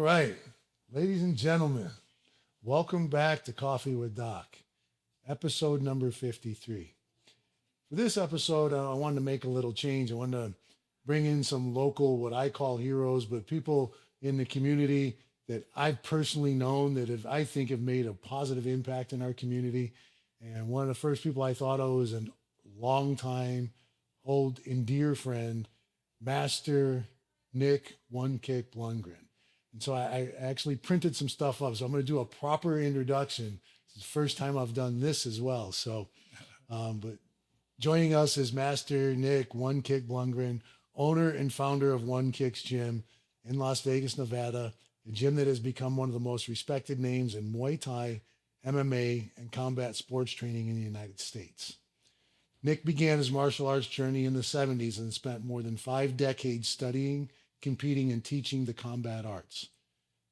right, ladies and gentlemen, welcome back to Coffee with Doc, episode number 53. For this episode, I wanted to make a little change. I wanted to bring in some local, what I call heroes, but people in the community that I've personally known that I think have made a positive impact in our community. And one of the first people I thought of was a longtime, old and dear friend, Master Nick One Kick Blomgren. And so I actually printed some stuff up. So I'm going to do a proper introduction. It's the first time I've done this as well. So, but joining us is Master Nick One Kick Blomgren, owner and founder of One Kicks Gym in Las Vegas, Nevada, a gym that has become one of the most respected names in Muay Thai, MMA, and combat sports training in the United States. Nick began his martial arts journey in the 70s and spent more than 5 decades studying, competing, and teaching the combat arts.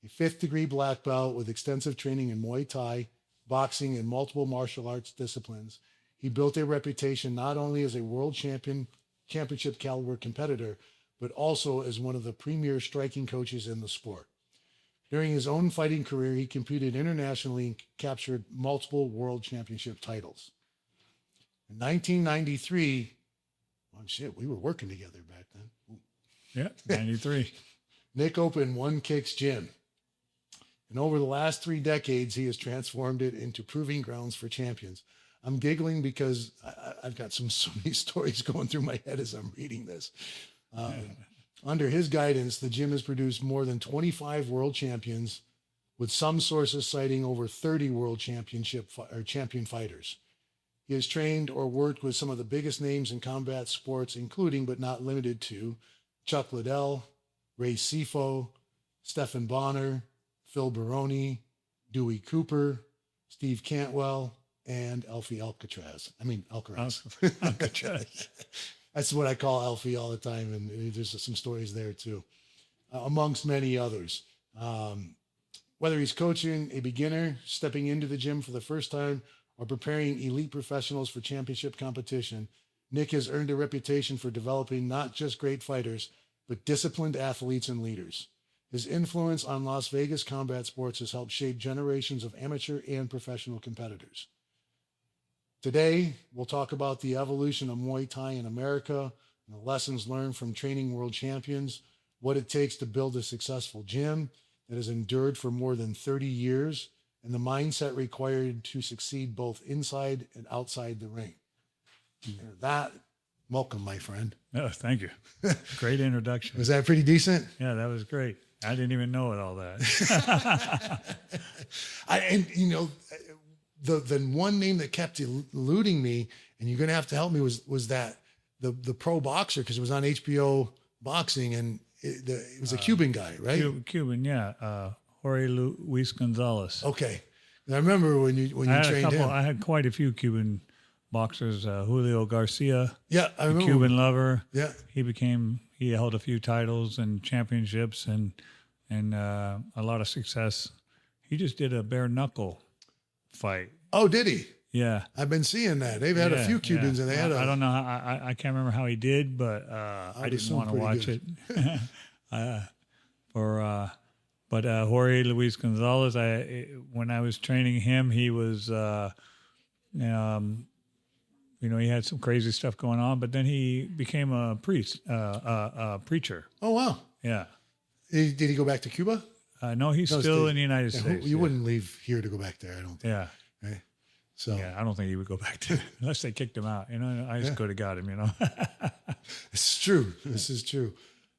A 5th degree black belt with extensive training in Muay Thai, boxing, and multiple martial arts disciplines, he built a reputation not only as a world championship caliber competitor, but also as one of the premier striking coaches in the sport. During his own fighting career, he competed internationally and captured multiple world championship titles. In 1993, well, shit, we were working together back then. Yeah, 93. Nick opened One Kicks Gym. And over the last 3 decades, he has transformed it into proving grounds for champions. I'm giggling because I've got so many stories going through my head as I'm reading this. Under his guidance, the gym has produced more than 25 world champions, with some sources citing over 30 world champion fighters. He has trained or worked with some of the biggest names in combat sports, including but not limited to Chuck Liddell, Ray Sifo, Stephan Bonner, Phil Baroni, Dewey Cooper, Steve Cantwell, and Alfie Alcatraz. Alcatraz. That's what I call Alfie all the time, and there's some stories there too, amongst many others. Whether he's coaching a beginner, stepping into the gym for the first time, or preparing elite professionals for championship competition, Nick has earned a reputation for developing not just great fighters, but disciplined athletes and leaders. His influence on Las Vegas combat sports has helped shape generations of amateur and professional competitors. Today, we'll talk about the evolution of Muay Thai in America and the lessons learned from training world champions, what it takes to build a successful gym that has endured for more than 30 years, and the mindset required to succeed both inside and outside the ring. And that, welcome, my friend. Oh, thank you. Great introduction. Was that pretty decent? Yeah, that was great. I didn't even know it all that. The one name that kept eluding me, and you're going to have to help me, was that the pro boxer, because it was on HBO Boxing, and it was a Cuban guy, right? Cuban, yeah. Jorge Luis Gonzalez. Okay. And I remember when you trained him. I had quite a few Cuban boxers. Julio Garcia. Yeah, I remember. Cuban Lover. Yeah. He held a few titles and championships and a lot of success. He just did a bare knuckle fight. Oh, did he? Yeah. I've been seeing that. They've had a few Cubans, and they had I don't know. I can't remember how he did, but I didn't want to watch it. But Jorge Luis Gonzalez, when I was training him, he was, he had some crazy stuff going on, but then he became a priest, preacher. Oh, wow. Yeah. Did he go back to Cuba? No, he's still in the United States. You wouldn't leave here to go back there, I don't think. Yeah. Right? So yeah, I don't think he would go back to unless they kicked him out. I just could have got him. It's true. This is true.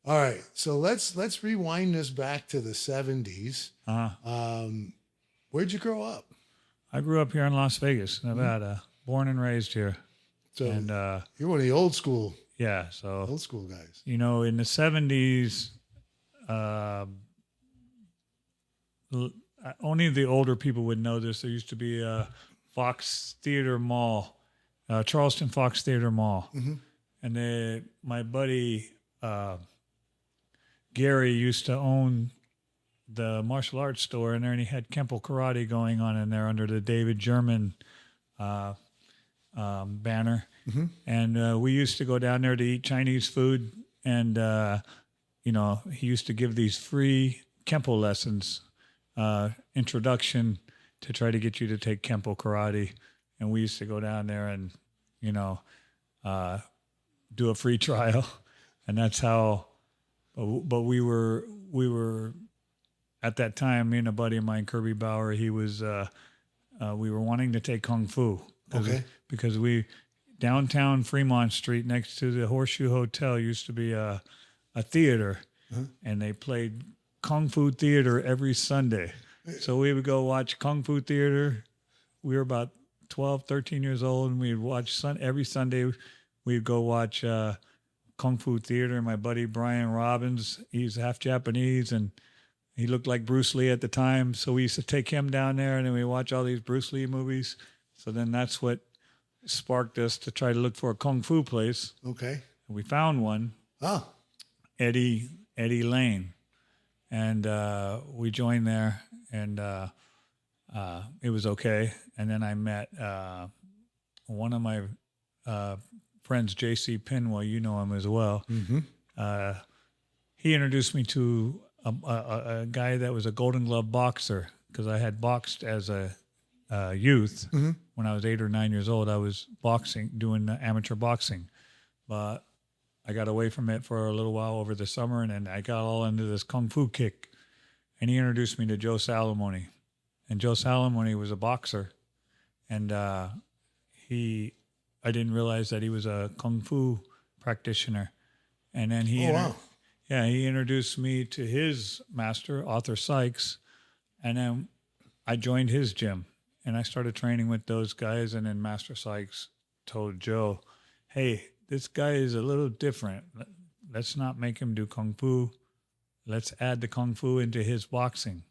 All right, so let's rewind this back to the 70s. Where'd you grow up? I grew up here in Las Vegas, Nevada, born and raised here. So and you're one of the old school guys. In the 70s, only the older people would know this. There used to be a Fox Theater Mall, Charleston Fox Theater Mall. Mm-hmm. And my buddy Gary used to own the martial arts store in there, and he had Kempo Karate going on in there under the David German banner. Mm-hmm. And we used to go down there to eat Chinese food, and he used to give these free Kempo lessons, introduction to try to get you to take Kempo karate. And we used to go down there and, do a free trial. And that's how, but we were at that time, me and a buddy of mine, Kirby Bauer, we were wanting to take Kung Fu. Because downtown Fremont Street next to the Horseshoe Hotel used to be a theater, and they played Kung Fu theater every Sunday. So we would go watch Kung Fu theater. We were about 12, 13 years old, and we'd watch every Sunday. We'd go watch Kung Fu theater. My buddy Brian Robbins, he's half Japanese, and he looked like Bruce Lee at the time. So we used to take him down there, and then we watch all these Bruce Lee movies. So then that's what sparked us to try to look for a Kung Fu place. Okay. We found one. Oh. Eddie Lane. And we joined there, and it was okay. And then I met one of my friends, J.C. Pinwell. You know him as well. Mm-hmm. He introduced me to a guy that was a Golden Glove boxer, because I had boxed as a youth. Mm-hmm. When I was 8 or 9 years old. I was doing amateur boxing, but I got away from it for a little while over the summer, and then I got all into this Kung Fu kick. And he introduced me to Joe Salamone. And Joe Salamone was a boxer, and I didn't realize that he was a Kung Fu practitioner. And then he introduced me to his master, Arthur Sykes, and then I joined his gym. And I started training with those guys, and then Master Sykes told Joe, hey, this guy is a little different. Let's not make him do Kung Fu. Let's add the Kung Fu into his boxing.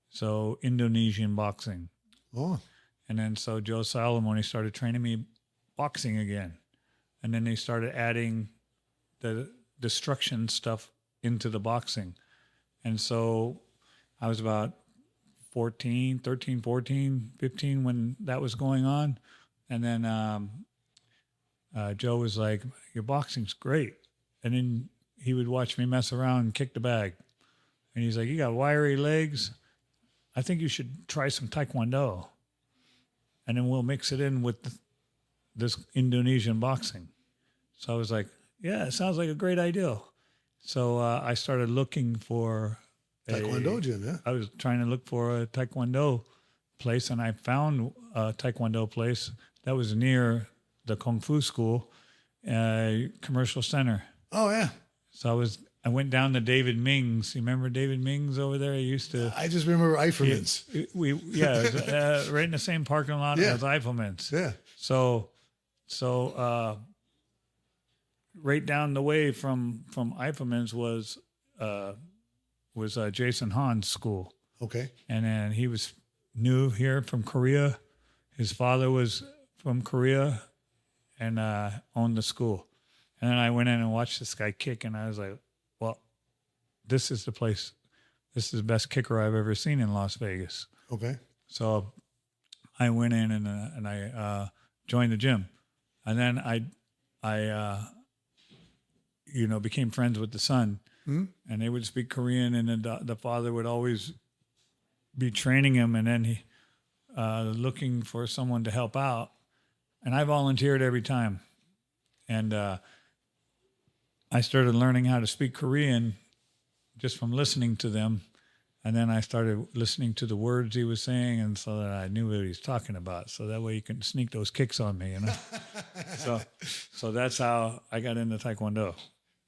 So Indonesian boxing. Oh. And then so Joe Salamone started training me boxing again. And then they started adding the destruction stuff into the boxing. And so I was about 13, 14, 15 when that was going on. And then Joe was like, your boxing's great. And then he would watch me mess around and kick the bag. And he's like, you got wiry legs. I think you should try some Taekwondo. And then we'll mix it in with this Indonesian boxing. So I was like, yeah, it sounds like a great idea. So I started looking for Taekwondo gym, yeah. I was trying to look for a Taekwondo place, and I found a Taekwondo place that was near the Kung Fu school, commercial center. Oh, yeah. So I went down to David Ming's. You remember David Ming's over there? He used to. I just remember Eiferman's. It was, right in the same parking lot as Eifelman's. Yeah. So right down the way from Eifelman's was Jason Hahn's school. Okay. And then he was new here from Korea. His father was from Korea and owned the school. And then I went in and watched this guy kick, and I was like, well, this is the place. This is the best kicker I've ever seen in Las Vegas. Okay. So I went in and I joined the gym. And then I became friends with the son. Mm-hmm. And they would speak Korean, and the father would always be training him, and then he looking for someone to help out. And I volunteered every time. And I started learning how to speak Korean just from listening to them. And then I started listening to the words he was saying, and so that I knew what he was talking about. So that way you can sneak those kicks on me, So that's how I got into Taekwondo.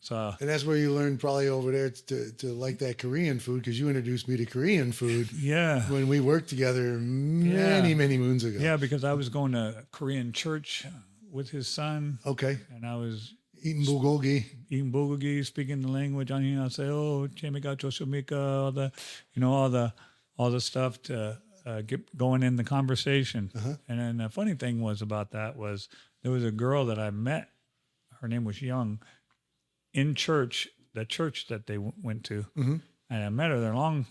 So, and that's where you learned probably over there to like that Korean food, because you introduced me to Korean food. Yeah. When we worked together many moons ago. Yeah, because I was going to Korean church with his son. Okay. And I was eating bulgogi, speaking the language. I say, oh, chemika, choshomika, all the stuff to get going in the conversation. Uh-huh. And then the funny thing was about that was there was a girl that I met. Her name was Young. In church, the church that they went to, mm-hmm. and I met her there and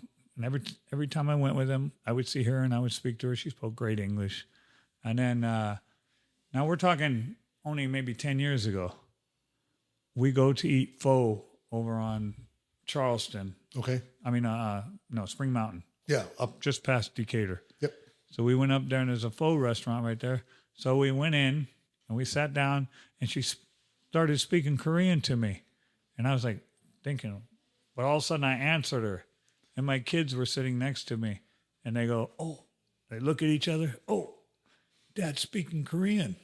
every time I went with them, I would see her and I would speak to her. She spoke great English. And then, now we're talking only maybe 10 years ago. We go to eat pho over on Charleston. Okay. I mean, no, Spring Mountain, Yeah. Up. just past Decatur. Yep. So we went up there, and there's a pho restaurant right there. So we went in, and we sat down, and she started speaking Korean to me. And I was like thinking, but all of a sudden I answered her, and my kids were sitting next to me, and they go, oh, they look at each other. Oh, Dad's speaking Korean.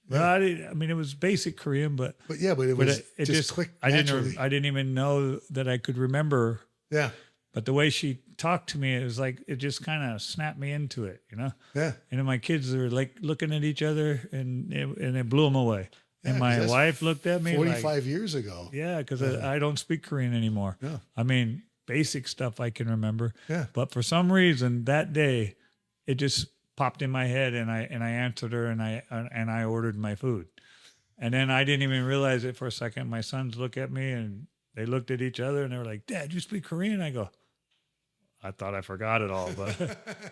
But I mean, it was basic Korean, but it just clicked naturally. I didn't even know that I could remember. Yeah. But the way she talked to me, it was like, it just kind of snapped me into it, you know? Yeah. And then my kids were like looking at each other, and it blew them away. Yeah, and my wife looked at me 45 years ago. Yeah, because I don't speak Korean anymore. Yeah. I mean, basic stuff I can remember. Yeah. But for some reason that day, it just popped in my head, and I answered her, and I ordered my food. And then I didn't even realize it for a second. My sons look at me, and they looked at each other, and they were like, Dad, you speak Korean? I go, I thought I forgot it all. But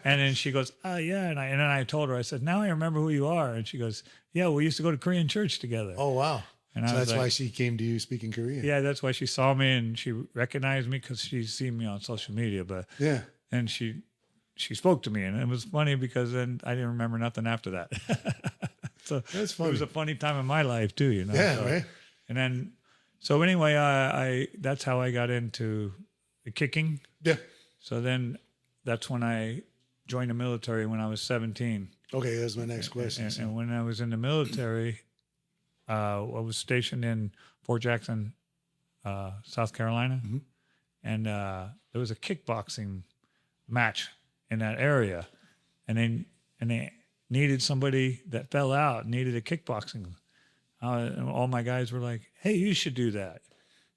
and then she goes, oh, yeah. And then I told her, I said, now I remember who you are. And she goes, yeah, we used to go to Korean church together. Oh, wow. And so that's why she came to you speaking Korean. Yeah, that's why she saw me, and she recognized me because she's seen me on social media. But yeah. And she spoke to me, and it was funny because then I didn't remember nothing after that. So that's funny. It was a funny time in my life too, you know. Yeah, so, right. And then, so anyway, I that's how I got into the kicking. Yeah. So then, that's when I joined the military when I was 17. Okay, that's my next question. And when I was in the military, I was stationed in Fort Jackson, South Carolina, and there was a kickboxing match in that area, and they needed somebody that fell out, needed a kickboxing. And all my guys were like, "Hey, you should do that."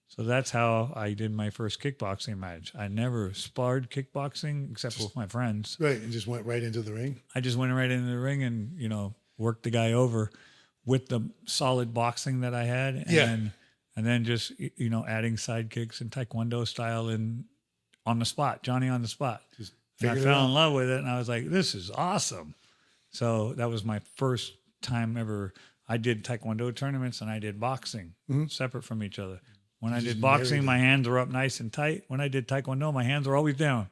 So that's how I did my first kickboxing match. I never sparred kickboxing except with my friends. Right, and just went right into the ring. I just went right into the ring and worked the guy over with the solid boxing that I had, and then just adding side kicks and taekwondo style and on the spot, Johnny on the spot. And I fell in love with it, and I was like, "This is awesome." So that was my first time ever. I did taekwondo tournaments and I did boxing separate from each other. When I did boxing, my hands were up nice and tight. When I did taekwondo, my hands were always down.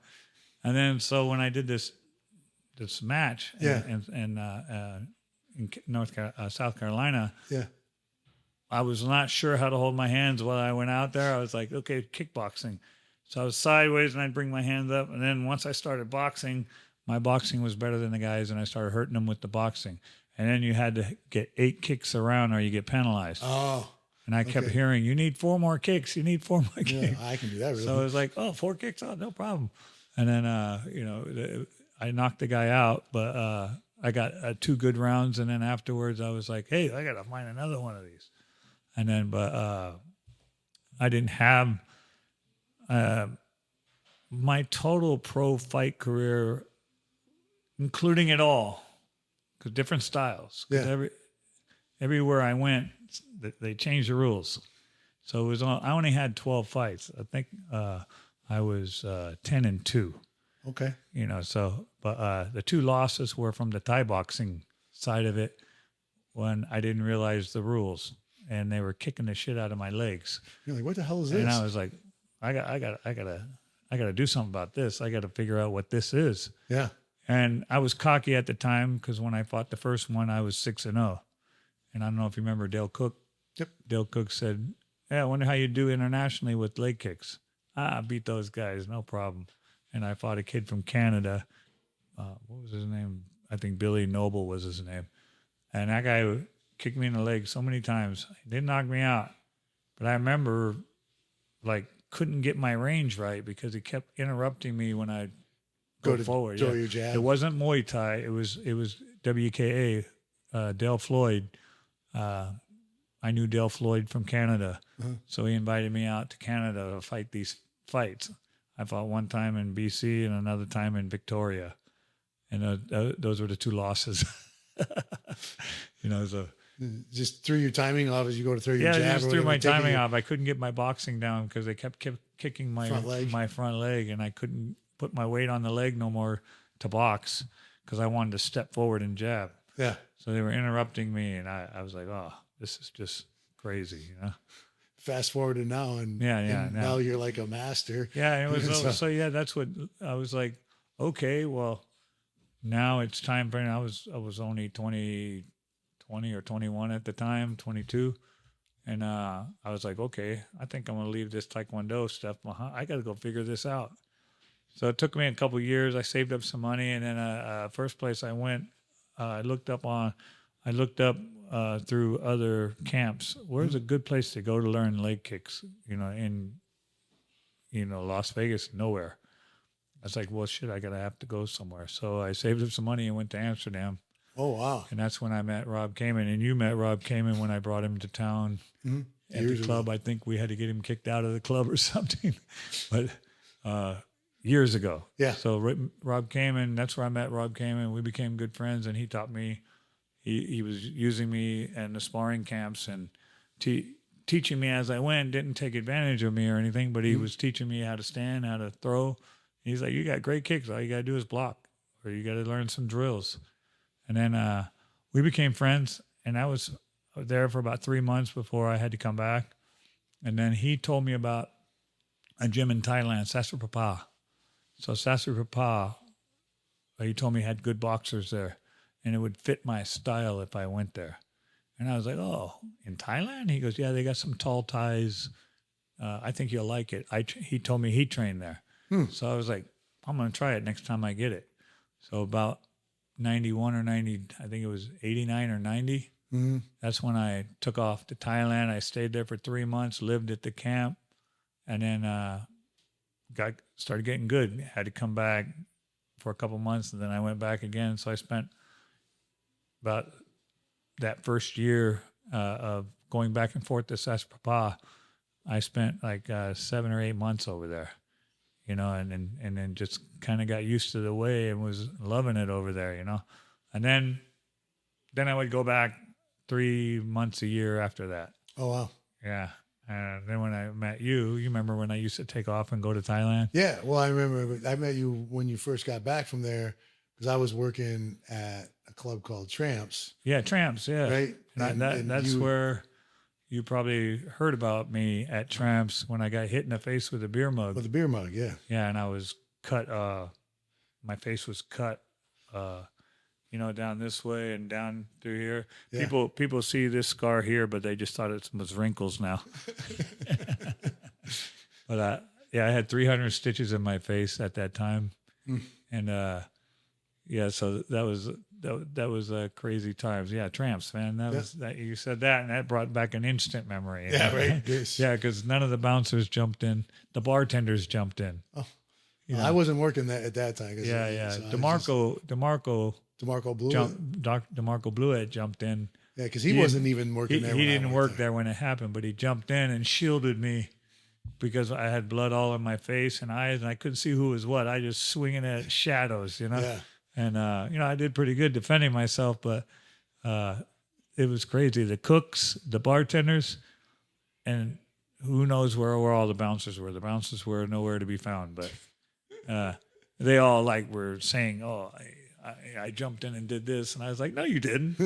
And then so when I did this match in South Carolina, I was not sure how to hold my hands while I went out there. I was like, okay, kickboxing. So I was sideways and I'd bring my hands up. And then once I started boxing, my boxing was better than the guys, and I started hurting them with the boxing. And then you had to get 8 kicks around or you get penalized. Oh. And I kept hearing, you need 4 more kicks. You need 4 more kicks. Yeah, I can do that. Really. So I was like, 4 kicks? Oh, no problem. And then, I knocked the guy out, but I got 2 good rounds. And then afterwards I was like, hey, I got to find another one of these. And then, but I didn't have my total pro fight career, including it all, because different styles. Yeah. Everywhere I went, they changed the rules. So I only had 12 fights. I think I was 10-2. Okay. But the 2 losses were from the Thai boxing side of it when I didn't realize the rules, and they were kicking the shit out of my legs. You're like, what the hell is this? And I was like, I gotta do something about this. I gotta figure out what this is. Yeah. And I was cocky at the time because when I fought the first one, I was 6-0. And I don't know if you remember Dale Cook. Yep. Dale Cook said, "Yeah, I wonder how you do internationally with leg kicks." I beat those guys, no problem. And I fought a kid from Canada. What was his name? I think Billy Noble was his name. And that guy kicked me in the leg so many times. He didn't knock me out. But I remember, couldn't get my range right because he kept interrupting me when I'd go forward. Throw your jab. It wasn't Muay Thai. It was WKA, Dale Floyd. I knew Dale Floyd from Canada. So he invited me out to Canada to fight these fights. I fought one time in BC and another time in Victoria. And those were the 2 losses. So just threw your timing off as you go to throw your jab. Yeah, just threw my timing off. I couldn't get my boxing down because they kept kicking my front leg, and I couldn't put my weight on the leg no more to box because I wanted to step forward and jab. Yeah. So they were interrupting me, and I was like, oh, this is just crazy, fast forward to now, and Yeah. now you're like a master. Yeah, it was So- so yeah. That's what I was like. Okay, well, now it's time for. I was only 20 or 21 at the time, 22, and I was like, okay, I think I'm gonna leave this Taekwondo stuff behind. I got to go figure this out. So it took me a couple of years. I saved up some money, and then first place I went, I looked up through other camps. Where's a good place to go to learn leg kicks? In Las Vegas, nowhere. I was like, well, shit, I gotta have to go somewhere. So I saved up some money and went to Amsterdam, Oh, wow. and that's when I met Rob Kamen. And you met Rob Kamen when I brought him to town at Years the club. I think we had to get him kicked out of the club or something, but years ago. Yeah. So Rob Kamen, that's where I met Rob Kamen. We became good friends, and he taught me. He was using me in the sparring camps and teaching me as I went. Didn't take advantage of me or anything, but he was teaching me how to stand, how to throw. He's like, you got great kicks. All you got to do is block, or you got to learn some drills. And then we became friends, and I was there for about 3 months before I had to come back. And then he told me about a gym in Thailand, Sasurpapa. So Sasurpapa, he told me had good boxers there, and it would fit my style if I went there. And I was like, oh, in Thailand? He goes, yeah, they got some tall Thais. I think you'll like it. He told me he trained there. So I was like, I'm going to try it next time I get it. So about 91 or 90, I think it was 89 or 90. That's when I took off to Thailand. I stayed there for 3 months, lived at the camp, and then started getting good. Had to come back for a couple months, and then I went back again. So I spent about that first year of going back and forth to Sasurpapa. I spent like 7 or 8 months over there. And then just kind of got used to the way and was loving it over there, And then I would go back 3 months a year after that. Oh, wow. Yeah. And then when I met you remember when I used to take off and go to Thailand? Yeah. Well, I remember I met you when you first got back from there, because I was working at a club called Tramps. Yeah, Tramps, yeah. Right. And that's where you probably heard about me at Tramps when I got hit in the face with a beer mug. With a beer mug, yeah. Yeah, and I was cut. My face was cut, down this way and down through here. Yeah. People see this scar here, but they just thought it was wrinkles now. But I had 300 stitches in my face at that time, and so that was crazy times. Yeah, Tramps, man. That you said that, and that brought back an instant memory. Yeah, right. Yes. Yeah, because none of the bouncers jumped in. The bartenders jumped in. Oh, I wasn't working at that time. Yeah. So DeMarco Blue. DeMarco Blue jumped in. Yeah, because he wasn't even working there. He didn't work there when it happened, but he jumped in and shielded me because I had blood all in my face and eyes, and I couldn't see who was what. I just swinging at shadows, Yeah. And, I did pretty good defending myself, but it was crazy. The cooks, the bartenders, and who knows where all the bouncers were. The bouncers were nowhere to be found, but they all were saying, oh, I jumped in and did this. And I was like, no, you didn't.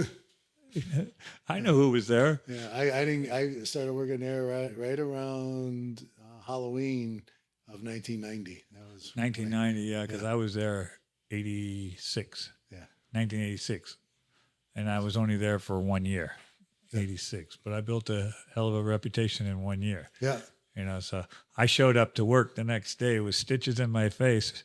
I know who was there. Yeah, I started working there right around Halloween of 1990. That was 1990, yeah, because I was there 86. Yeah. 1986. And I was only there for 1 year, 86. But I built a hell of a reputation in 1 year. Yeah. So I showed up to work the next day with stitches in my face,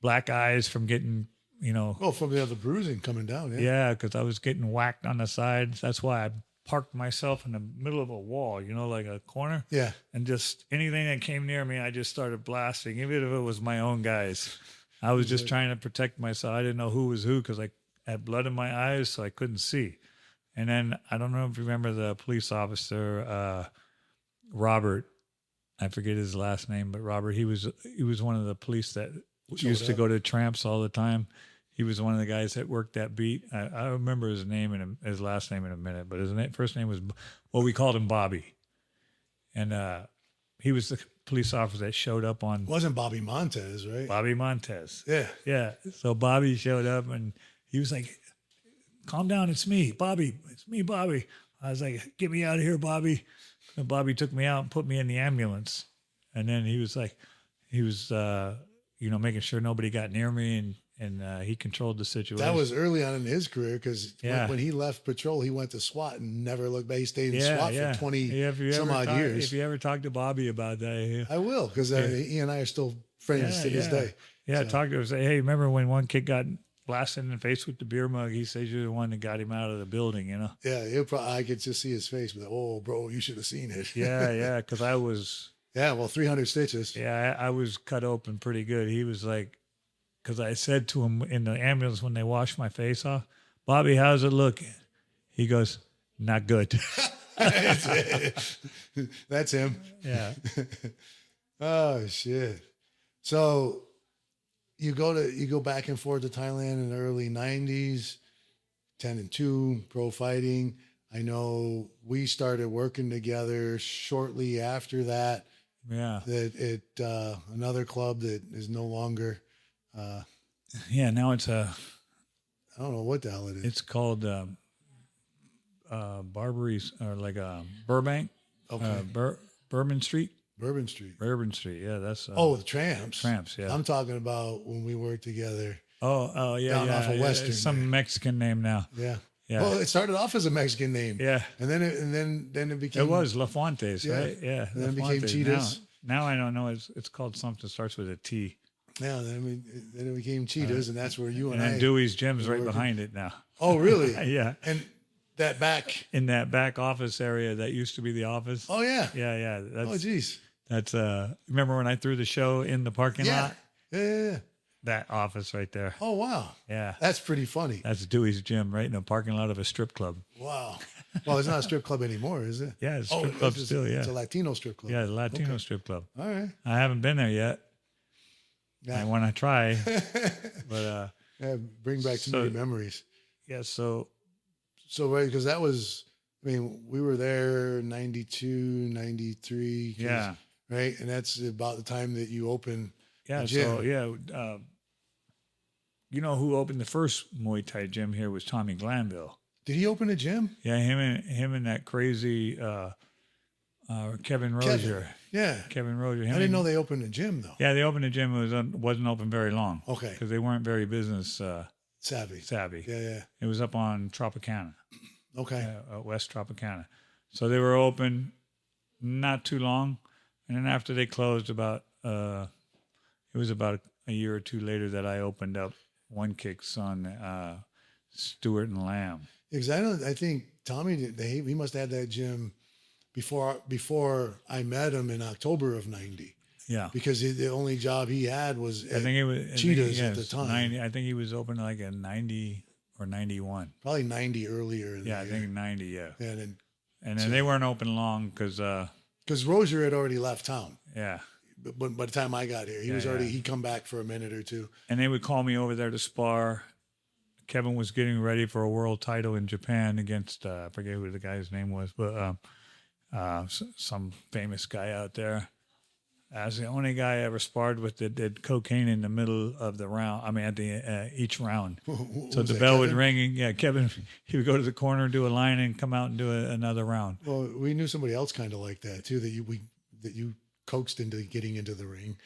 black eyes from getting, from the other bruising coming down. Yeah. Yeah, because I was getting whacked on the sides. That's why I parked myself in the middle of a wall, like a corner. Yeah. And just anything that came near me, I just started blasting, even if it was my own guys. I was just trying to protect myself. I didn't know who was who because I had blood in my eyes, so I couldn't see. And then I don't know if you remember the police officer, Robert. I forget his last name, but Robert. He was one of the police that used to go to Tramps all the time. He was one of the guys that worked that beat. I remember his name and his last name in a minute, but his first name was, we called him Bobby. And he was the police officer that showed up on. It wasn't Bobby Montez, right? Bobby Montez. Yeah. Yeah. So Bobby showed up and he was like, calm down. It's me, Bobby. It's me, Bobby. I was like, get me out of here, Bobby. So Bobby took me out and put me in the ambulance. And then he was making sure nobody got near me, and he controlled the situation. That was early on in his career because Yeah. when he left patrol, he went to SWAT and never looked back. He stayed in yeah, SWAT yeah. for 20 Yeah, some odd years. If you ever talk to Bobby about that, I will, because he and I are still friends to this day. Yeah, So- talk to him. Say, hey, remember when one kid got blasted in the face with the beer mug? He says you're the one that got him out of the building, you know? Yeah, I could just see his face. But oh, bro, you should have seen it. Yeah, because I was... Yeah, well, 300 stitches. Yeah, I was cut open pretty good. He was like... Because I said to him in the ambulance when they washed my face off, Bobby, how's it looking? He goes, not good. That's him. Yeah. Oh, shit. So you go back and forth to Thailand in the early 90s, 10-2, pro fighting. I know we started working together shortly after that. Yeah. That another club that is no longer... Yeah, now it's I don't know what the hell it is. it's called Barbary, or like Burbank, Okay. Bourbon Street. Bourbon Street. Bourbon Street, yeah, that's The Tramps. Tramps, yeah. I'm talking about when we worked together. Oh, yeah, down yeah. off of yeah, Western it's some there. Mexican name now. Yeah. Yeah. Well, it started off as a Mexican name. Yeah, And then it became... it was La Fuentes, Yeah. right? Yeah, And then it La became Fuentes. Cheetahs. Now I don't know. It's called something starts with a T. Yeah, then it became Cheetahs, and that's where you and And then I... Dewey's Gym's right working. behind it now. Oh, really? Yeah, And that back... in that back office area that used to be the office. Oh, yeah. Yeah. Oh, geez. That's remember when I threw the show in the parking Yeah. lot? Yeah. That office right there. Oh, wow. Yeah. That's pretty funny. That's Dewey's Gym right in the parking lot of a strip club. Wow. Well, it's not a strip club anymore, is it? Yeah, it's a strip club still, yeah. It's a Latino strip club. Yeah, the Latino strip club. All right. I haven't been there yet. Yeah. I want to try. But Yeah, bring back too many memories. yeah, so So, right, because that was... I mean, we were there 92, 93. 'cause- yeah. Right? And that's about the time that you opened... Yeah, gym. so yeah, you know who opened the first Muay Thai gym here was Tommy Glanville. Did he open a gym? Yeah, him and that crazy Kevin Rozier. Yeah. Kevin Rozier. I didn't know they opened a gym, though. Yeah, they opened a gym. It wasn't open very long. Okay. Because they weren't very business Savvy. savvy. Yeah. It was up on Tropicana, Okay. West Tropicana. So they were open not too long, and then after they closed, it was about a year or two later that I opened up One Kick's on Stewart and Lamb. Because I think Tommy, he must have had that gym before I met him in October of 90. Yeah. Because the only job he had was I think it was Cheetahs at the time. 90, I think he was open like a 90 or 91. Probably 90 earlier. In Yeah, I the year. think 90, yeah. And And then they weren't open long because, because Rozier had already left town. yeah. But by the time I got here, he'd come back for a minute or two. And they would call me over there to spar. Kevin was getting ready for a world title in Japan against, I forget who the guy's name was, but some famous guy out there. I was the only guy I ever sparred with that did cocaine in the middle of the round. I mean, at the each round. So the bell would ring. Yeah, Kevin, he would go to the corner, do a line, and come out and do another round. Well, we knew somebody else kind of like that too. That you coaxed into getting into the ring.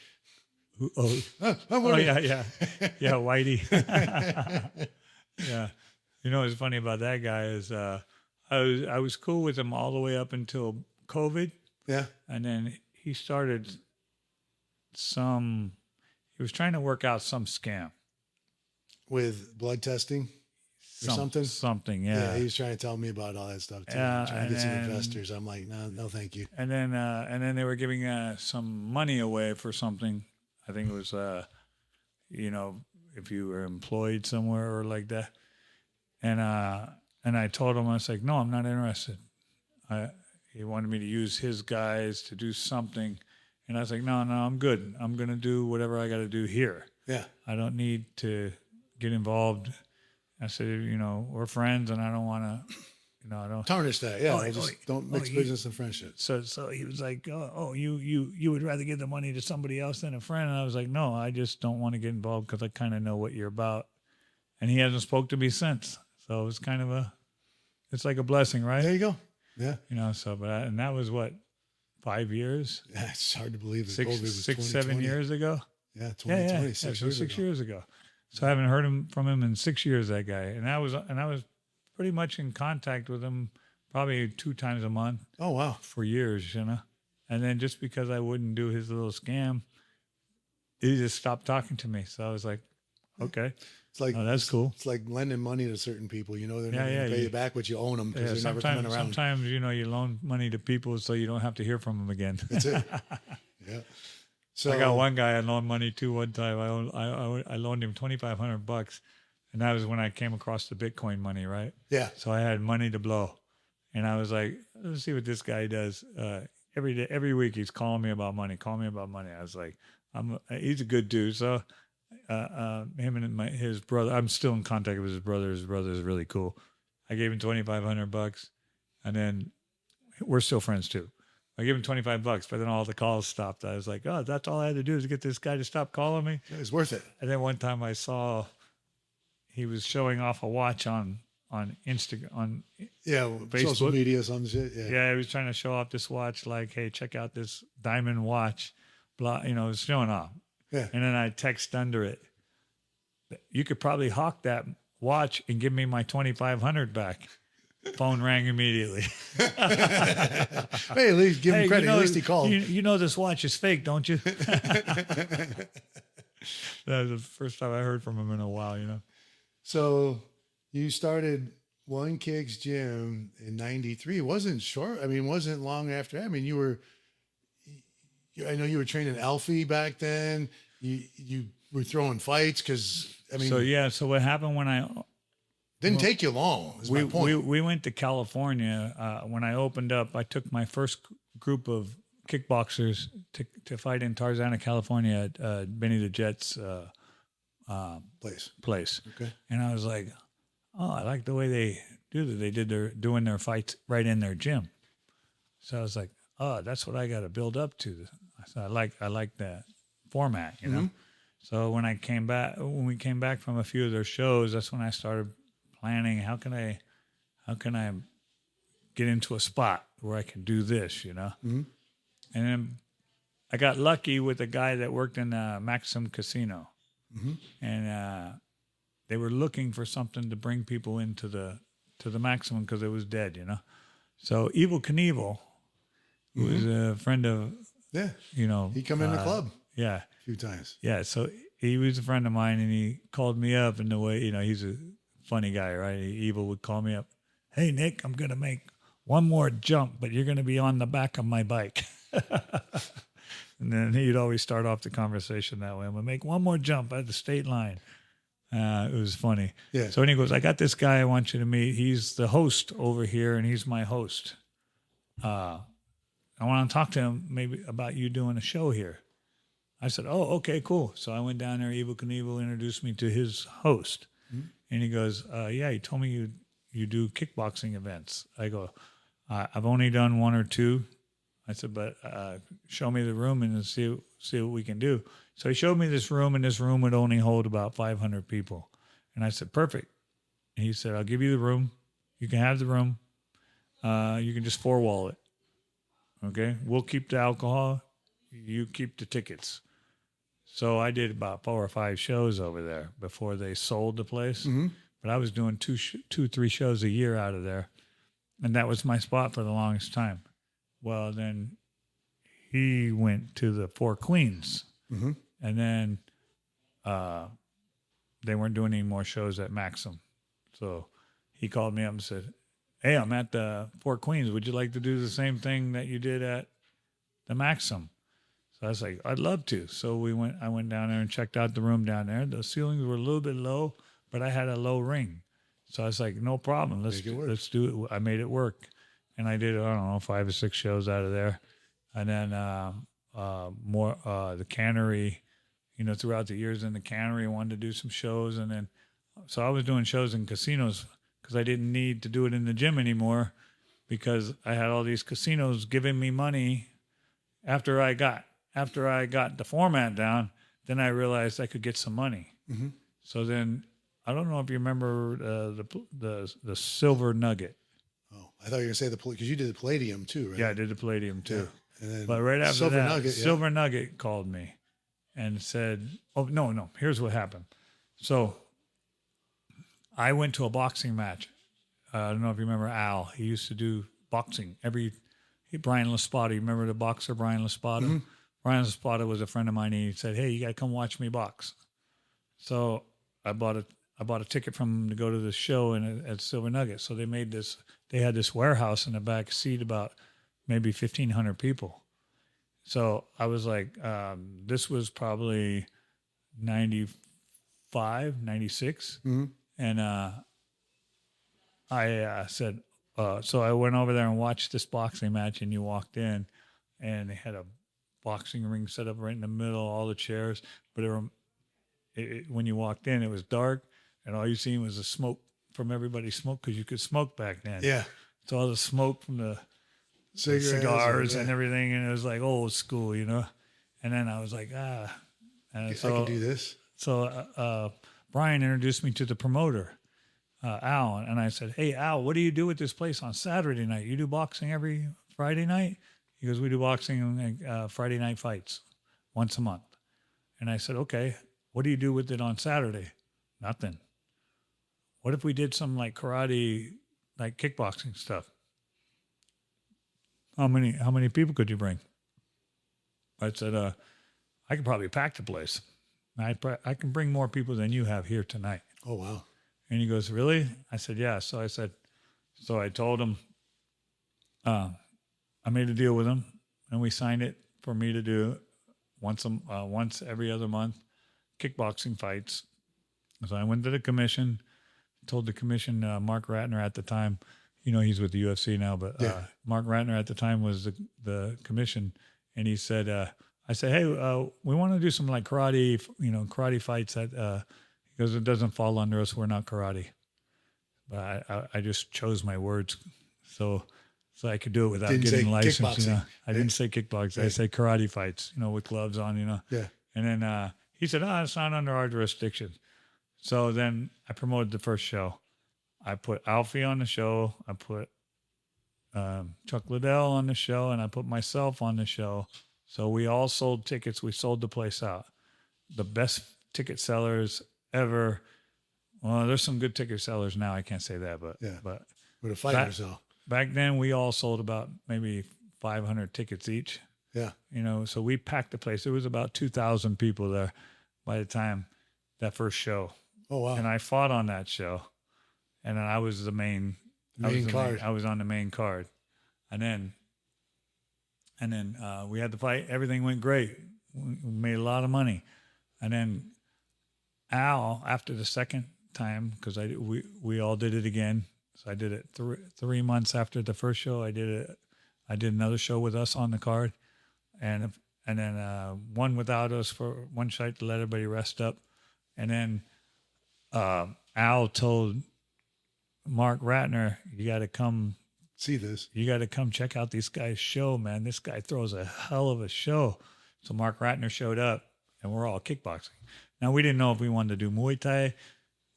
Yeah, Whitey. Yeah, you know what's funny about that guy is I was cool with him all the way up until COVID, Yeah. and then he started he was trying to work out some scam. With blood testing or something. Something, Yeah, yeah. he was trying to tell me about all that stuff too. Yeah, Trying to get some and then- investors. I'm like, no, thank you. And then they were giving some money away for something. I think it was, if you were employed somewhere or like that. And I told him, I was like, no, I'm not interested. He wanted me to use his guys to do something. And I was like, no, I'm good. I'm going to do whatever I got to do here. Yeah. I don't need to get involved. I said, we're friends and I don't want to, I don't. Tarnish that. Yeah. Oh, Just don't mix business and friendship. So he was like, you would rather give the money to somebody else than a friend. And I was like, no, I just don't want to get involved because I kind of know what you're about. And he hasn't spoke to me since. So it's kind of it's like a blessing, right? There you go. Yeah. You know, so, and that was what, 5 years? Yeah, it's hard to believe that Six, COVID was 6, 7 years ago? Yeah, Yeah, 2020, yeah. 6 So years 6 ago. years ago. So I haven't heard from him in 6 years, that guy. And I was pretty much in contact with him probably 2 times a month Oh, wow. for years, you know. And then just because I wouldn't do his little scam, he just stopped talking to me. So I was like, okay. It's like, Oh, that's cool. It's like lending money to certain people. You know, they're Yeah, never going to yeah, pay you back what you own them because Yeah, they're never coming around. sometimes, you know, you loan money to people so you don't have to hear from them again. That's it. Yeah. So I got one guy I loaned money to one time. I loaned him $2,500, and that was when I came across the Bitcoin money, right? Yeah. So I had money to blow, and I was like, let's see what this guy does. Every day, every week, he's calling me about money. I was like, he's a good dude. So him and his brother, I'm still in contact with his brother. His brother is really cool. I gave him $2,500, and then we're still friends too. I gave him $25, but then all the calls stopped. I was like, oh, that's all I had to do is get this guy to stop calling me. It was worth it. And then one time I saw he was showing off a watch on Instagram, on Yeah. Facebook. Social media, some shit. Yeah. Yeah, he was trying to show off this watch, like, hey, check out this diamond watch. Blah, you know, it was showing off. Yeah. And then I text under it, you could probably hawk that watch and give me my $2,500 back. Phone rang immediately. Hey, at least give him credit. At least he called. You know this watch is fake, don't you? That was the first time I heard from him in a while, you know. So you started One Kicks Gym in '93. It wasn't short. I mean, it wasn't long after that. I mean, I know you were training Alfie back then. You were throwing fights because, I mean. So what happened when I didn't take you long, is my point. We went to California. When I opened up, I took my first group of kickboxers to fight in Tarzana, California at Benny the Jet's place. Okay. And I was like, oh, I like the way they do that. They doing their fights right in their gym. So I was like, oh, that's what I got to build up to. So I like that format, you know. So when we came back from a few of their shows, that's when I started planning, how can I get into a spot where I can do this, you know? Mm-hmm. And then I got lucky with a guy that worked in the Maxim Casino. Mm-hmm. And they were looking for something to bring people into the Maximum because it was dead, you know? So Evel Knievel, who was a friend of, you know. He come in the club. Yeah. A few times. Yeah, so he was a friend of mine, and he called me up, and the way, you know, he's a funny guy, right? Evil would call me up. Hey, Nick, I'm going to make one more jump, but you're going to be on the back of my bike. And then he'd always start off the conversation that way. I'm going to make one more jump at the state line. It was funny. Yeah. So, and he goes, I got this guy I want you to meet. He's the host over here, and he's my host. I want to talk to him maybe about you doing a show here. I said, oh, okay, cool. So I went down there. Evel Knievel introduced me to his host. Mm-hmm. And he goes, yeah, he told me you do kickboxing events. I go, I've only done 1 or 2. I said, but show me the room and see what we can do. So he showed me this room, and this room would only hold about 500 people. And I said, perfect. And he said, I'll give you the room. You can have the room. You can just 4-wall it. Okay? We'll keep the alcohol. You keep the tickets. So I did about 4 or 5 shows over there before they sold the place. Mm-hmm. But I was doing 3 shows a year out of there. And that was my spot for the longest time. Well, then he went to the 4 Queens. Mm-hmm. And then they weren't doing any more shows at Maxim. So he called me up and said, hey, I'm at the 4 Queens. Would you like to do the same thing that you did at the Maxim? So I was like, I'd love to. So I went down there and checked out the room down there. The ceilings were a little bit low, but I had a low ring. So I was like, no problem. Let's do it. I made it work. And I did, I don't know, 5 or 6 shows out of there. And then the cannery, you know, throughout the years in the cannery, I wanted to do some shows. And then, so I was doing shows in casinos because I didn't need to do it in the gym anymore because I had all these casinos giving me money after I got the format down. Then I realized I could get some money. Mm-hmm. So then, I don't know if you remember the Silver Nugget. Oh, I thought you were gonna say because you did the Palladium too, right? Yeah, I did the Palladium too. Yeah. And then But right after Silver that, Nugget, Silver Nugget called me and said, "Oh no, here's what happened." So I went to a boxing match. I don't know if you remember Al. He used to do boxing Brian Laspada. You remember the boxer Brian Laspada? Mm-hmm. Brian Laspada was a friend of mine. He said, "Hey, you got to come watch me box." So I bought a ticket from him to go to the show at Silver Nugget. So they had this warehouse in the back seat, about maybe 1,500 people. So I was like, this was probably 95, 96. Mm-hmm. And I said, so I went over there and watched this boxing match, and you walked in, and they had a boxing ring set up right in the middle, all the chairs. But when you walked in, it was dark, and all you seen was the smoke from everybody's smoke, because you could smoke back then. Yeah. So all the smoke from the cigars and everything, and it was like old school, you know. And then I was like, and so, I can do this. So Brian introduced me to the promoter, Al, and I said, "Hey, Al, what do you do with this place on Saturday night? You do boxing every Friday night?" He goes, "We do boxing Friday night fights once a month." And I said, "Okay, what do you do with it on Saturday?" "Nothing." "What if we did some like karate, like kickboxing stuff?" How many people could you bring?" I said, "I could probably pack the place. I can bring more people than you have here tonight." Oh, wow. And he goes, "Really?" I said, "Yeah." So I told him, I made a deal with him, and we signed it for me to do once every other month, kickboxing fights. So I went to the commission, told the commission, Mark Ratner at the time, you know, he's with the UFC now, but Mark Ratner at the time was the commission, and he said, I said, "Hey, we want to do some like karate fights because it doesn't fall under us. We're not karate." But I just chose my words so I could do it without getting licensed. You know? I didn't say kickboxing. I said karate fights, with gloves on, Yeah. And then he said, "It's not under our jurisdiction." So then I promoted the first show. I put Alfie on the show. I put Chuck Liddell on the show, and I put myself on the show. So we all sold tickets. We sold the place out. The best ticket sellers ever. Well, there's some good ticket sellers now. I can't say that, but with a fighter, back then we all sold about maybe 500 tickets each. Yeah. So we packed the place. There was about 2,000 people there by the time that first show. Oh, wow. And I fought on that show, and then I was the main card. I was on the main card, and then we had the fight. Everything went great. We made a lot of money, and then Al, after the second time, because we all did it again. So I did it 3 months after the first show. I did another show with us on the card, and then one without us for one shot to let everybody rest up, and then Al told Mark Ratner, "You got to come see this. You got to come check out this guy's show, man. This guy throws a hell of a show." So Mark Ratner showed up, and we're all kickboxing. Now we didn't know if we wanted to do Muay Thai.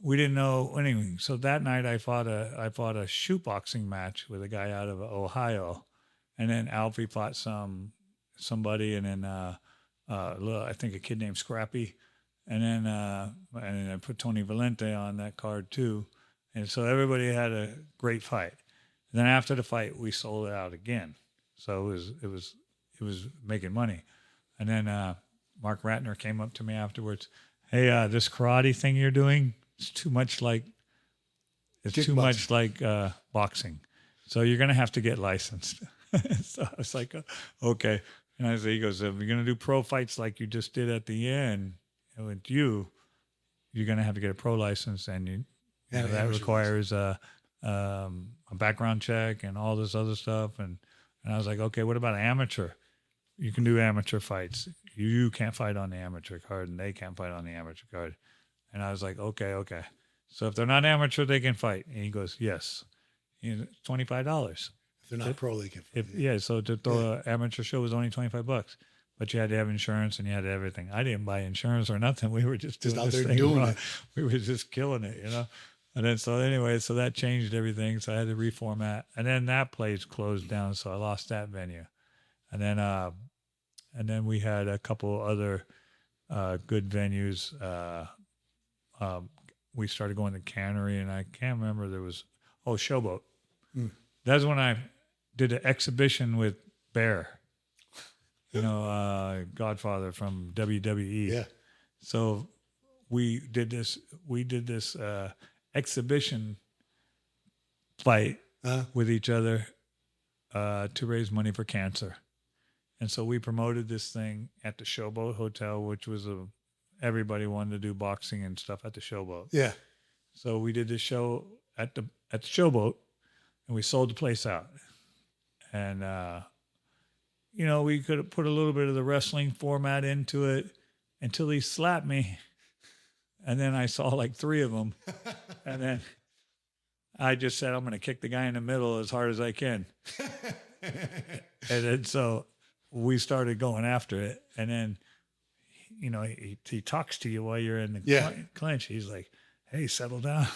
We didn't know anything. So that night I fought a shoot boxing match with a guy out of Ohio, and then Alfie fought somebody, and then I think a kid named Scrappy, and then I put Tony Valente on that card too, and so everybody had a great fight. And then after the fight, we sold it out again, so it was making money. And then Mark Ratner came up to me afterwards. "Hey, this karate thing you're doing, it's too much like boxing. So you're going to have to get licensed." So I was like, "Okay." And he goes, "If you're going to do pro fights like you just did at the end with you're going to have to get a pro license, and that requires a background check and all this other stuff." And I was like, "Okay, what about amateur? You can do amateur fights. You can't fight on the amateur card, and they can't fight on the amateur card." And I was like, okay. So if they're not amateur, they can fight. And he goes, "Yes." $25. If they're not pro, they can fight. So to throw an amateur show was only $25. But you had to have insurance, and you had everything. I didn't buy insurance or nothing. We were just doing out this there thing doing wrong. it. We were just killing it, And then, so anyway, so that changed everything. So I had to reformat. And then that place closed down. So I lost that venue. And then we had a couple other good venues. We started going to Cannery, and I can't remember, there was, Showboat. That's when I did an exhibition with Bear, Godfather from WWE. Yeah. So we did this exhibition fight with each other to raise money for cancer. And so we promoted this thing at the Showboat Hotel, which was everybody wanted to do boxing and stuff at the Showboat. Yeah. So we did this show at the Showboat, and we sold the place out. And we could have put a little bit of the wrestling format into it until he slapped me. And then I saw like 3 of them. And then I just said, I'm going to kick the guy in the middle as hard as I can. And then so we started going after it. And then, he talks to you while you're in the clinch. He's like, hey, settle down.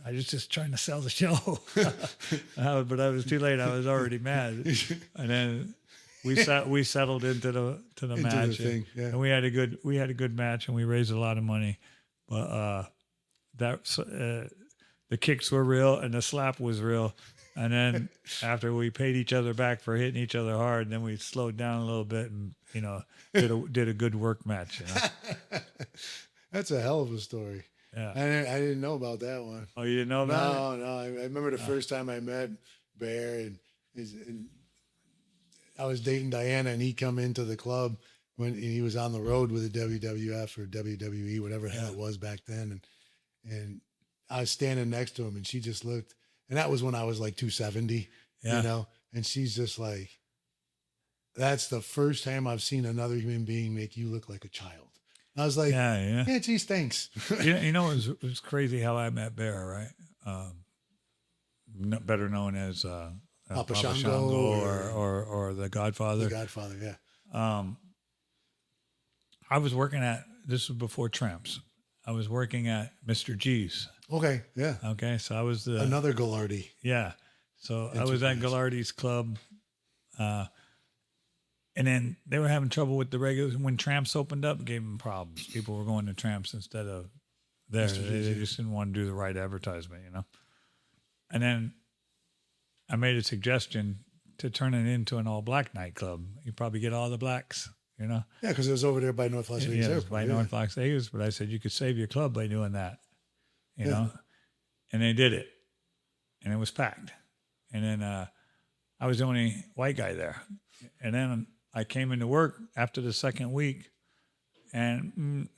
I was just trying to sell the show. But I was too late. I was already mad. And then we settled into the match. And we had a good match, and we raised a lot of money. But the kicks were real and the slap was real. And then after we paid each other back for hitting each other hard, then we slowed down a little bit and, did a good work match. That's a hell of a story. Yeah. I didn't know about that one. Oh, you didn't know about it? No. I remember the first time I met Bear, and I was dating Diana, and he come into the club when he was on the road with the WWF or WWE, whatever the hell it was back then. And I was standing next to him, and she just looked, and that was when I was like 270, and she's just like, that's the first time I've seen another human being make you look like a child. I was like, yeah, geez, thanks. It was crazy how I met Bear, right? Better known as Papa Shango or the Godfather. The Godfather, yeah. I was working this was before Tramps. I was working at Mr. G's. Okay, yeah. Okay, so I was another Gallardi. Yeah. So I was at Gallardi's club. And then they were having trouble with the regulars. When Tramps opened up, it gave them problems. People were going to Tramps instead of there. They just didn't want to do the right advertisement, And then I made a suggestion to turn it into an all-black nightclub. You probably get all the blacks, Yeah, because it was over there by North Las Vegas Airport. By North Las Vegas. But I said, you could save your club by doing that, know? And they did it. And it was packed. And then I was the only white guy there. And then I came into work after the second week, and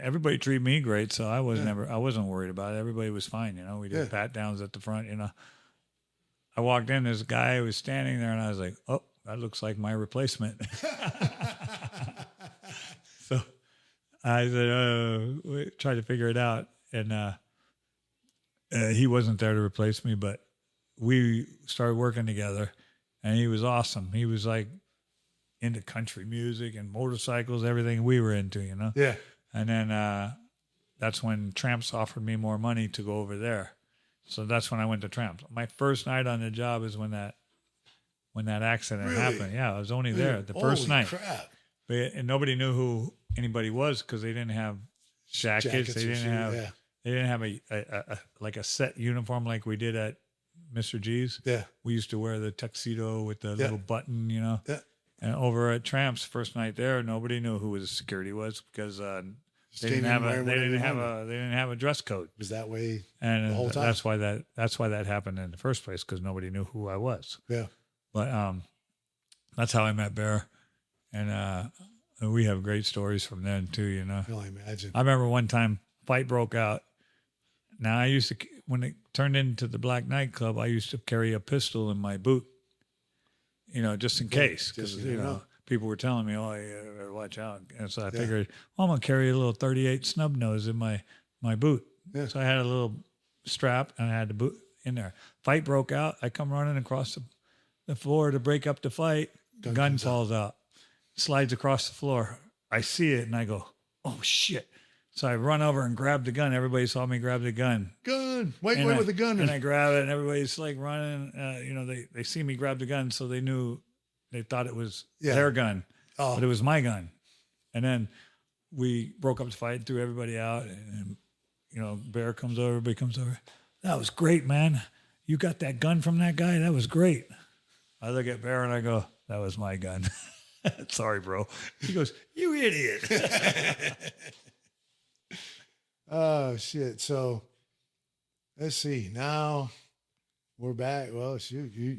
everybody treated me great, so I wasn't worried about it. Everybody was fine, We did pat downs at the front, I walked in, this guy was standing there, and I was like, "Oh, that looks like my replacement." So I said, we tried to figure it out, and he wasn't there to replace me, but we started working together, and he was awesome. He was like into country music and motorcycles, everything we were into, Yeah. And then that's when Tramps offered me more money to go over there. So that's when I went to Tramps. My first night on the job is when that accident happened. Yeah, I was only there the first night. Crap. And nobody knew who anybody was because they didn't have jackets. They didn't have a set uniform like we did at Mr. G's. Yeah. We used to wear the tuxedo with the little button, Yeah. And over at Tramps, first night there, nobody knew who the security was because they didn't have a dress code. It was that way and the whole time. That's why that happened in the first place, because nobody knew who I was. Yeah. But that's how I met Bear, and we have great stories from then too. I imagine. I remember one time fight broke out. Now when it turned into the Black Nightclub, I used to carry a pistol in my boot. Just in case, because people were telling me, "Oh, you better watch out." And so I figured, I'm gonna carry a little 38 snub nose in my boot. Yeah. So I had a little strap, and I had the boot in there. Fight broke out. I come running across the floor to break up the fight. Gun falls out, slides across the floor. I see it, and I go, "Oh shit!" So I run over and grab the gun. Everybody saw me grab the gun. Gun. White And boy I, with a gun. and I grab it, and everybody's like running. They see me grab the gun, so they thought it was their gun, but it was my gun. And then we broke up the fight, threw everybody out, and Bear comes over, everybody comes over. That was great, man. You got that gun from that guy? That was great. I look at Bear and I go, that was my gun. Sorry, bro. He goes, you idiot. Oh, shit. So let's see. Now we're back. Well, shoot, you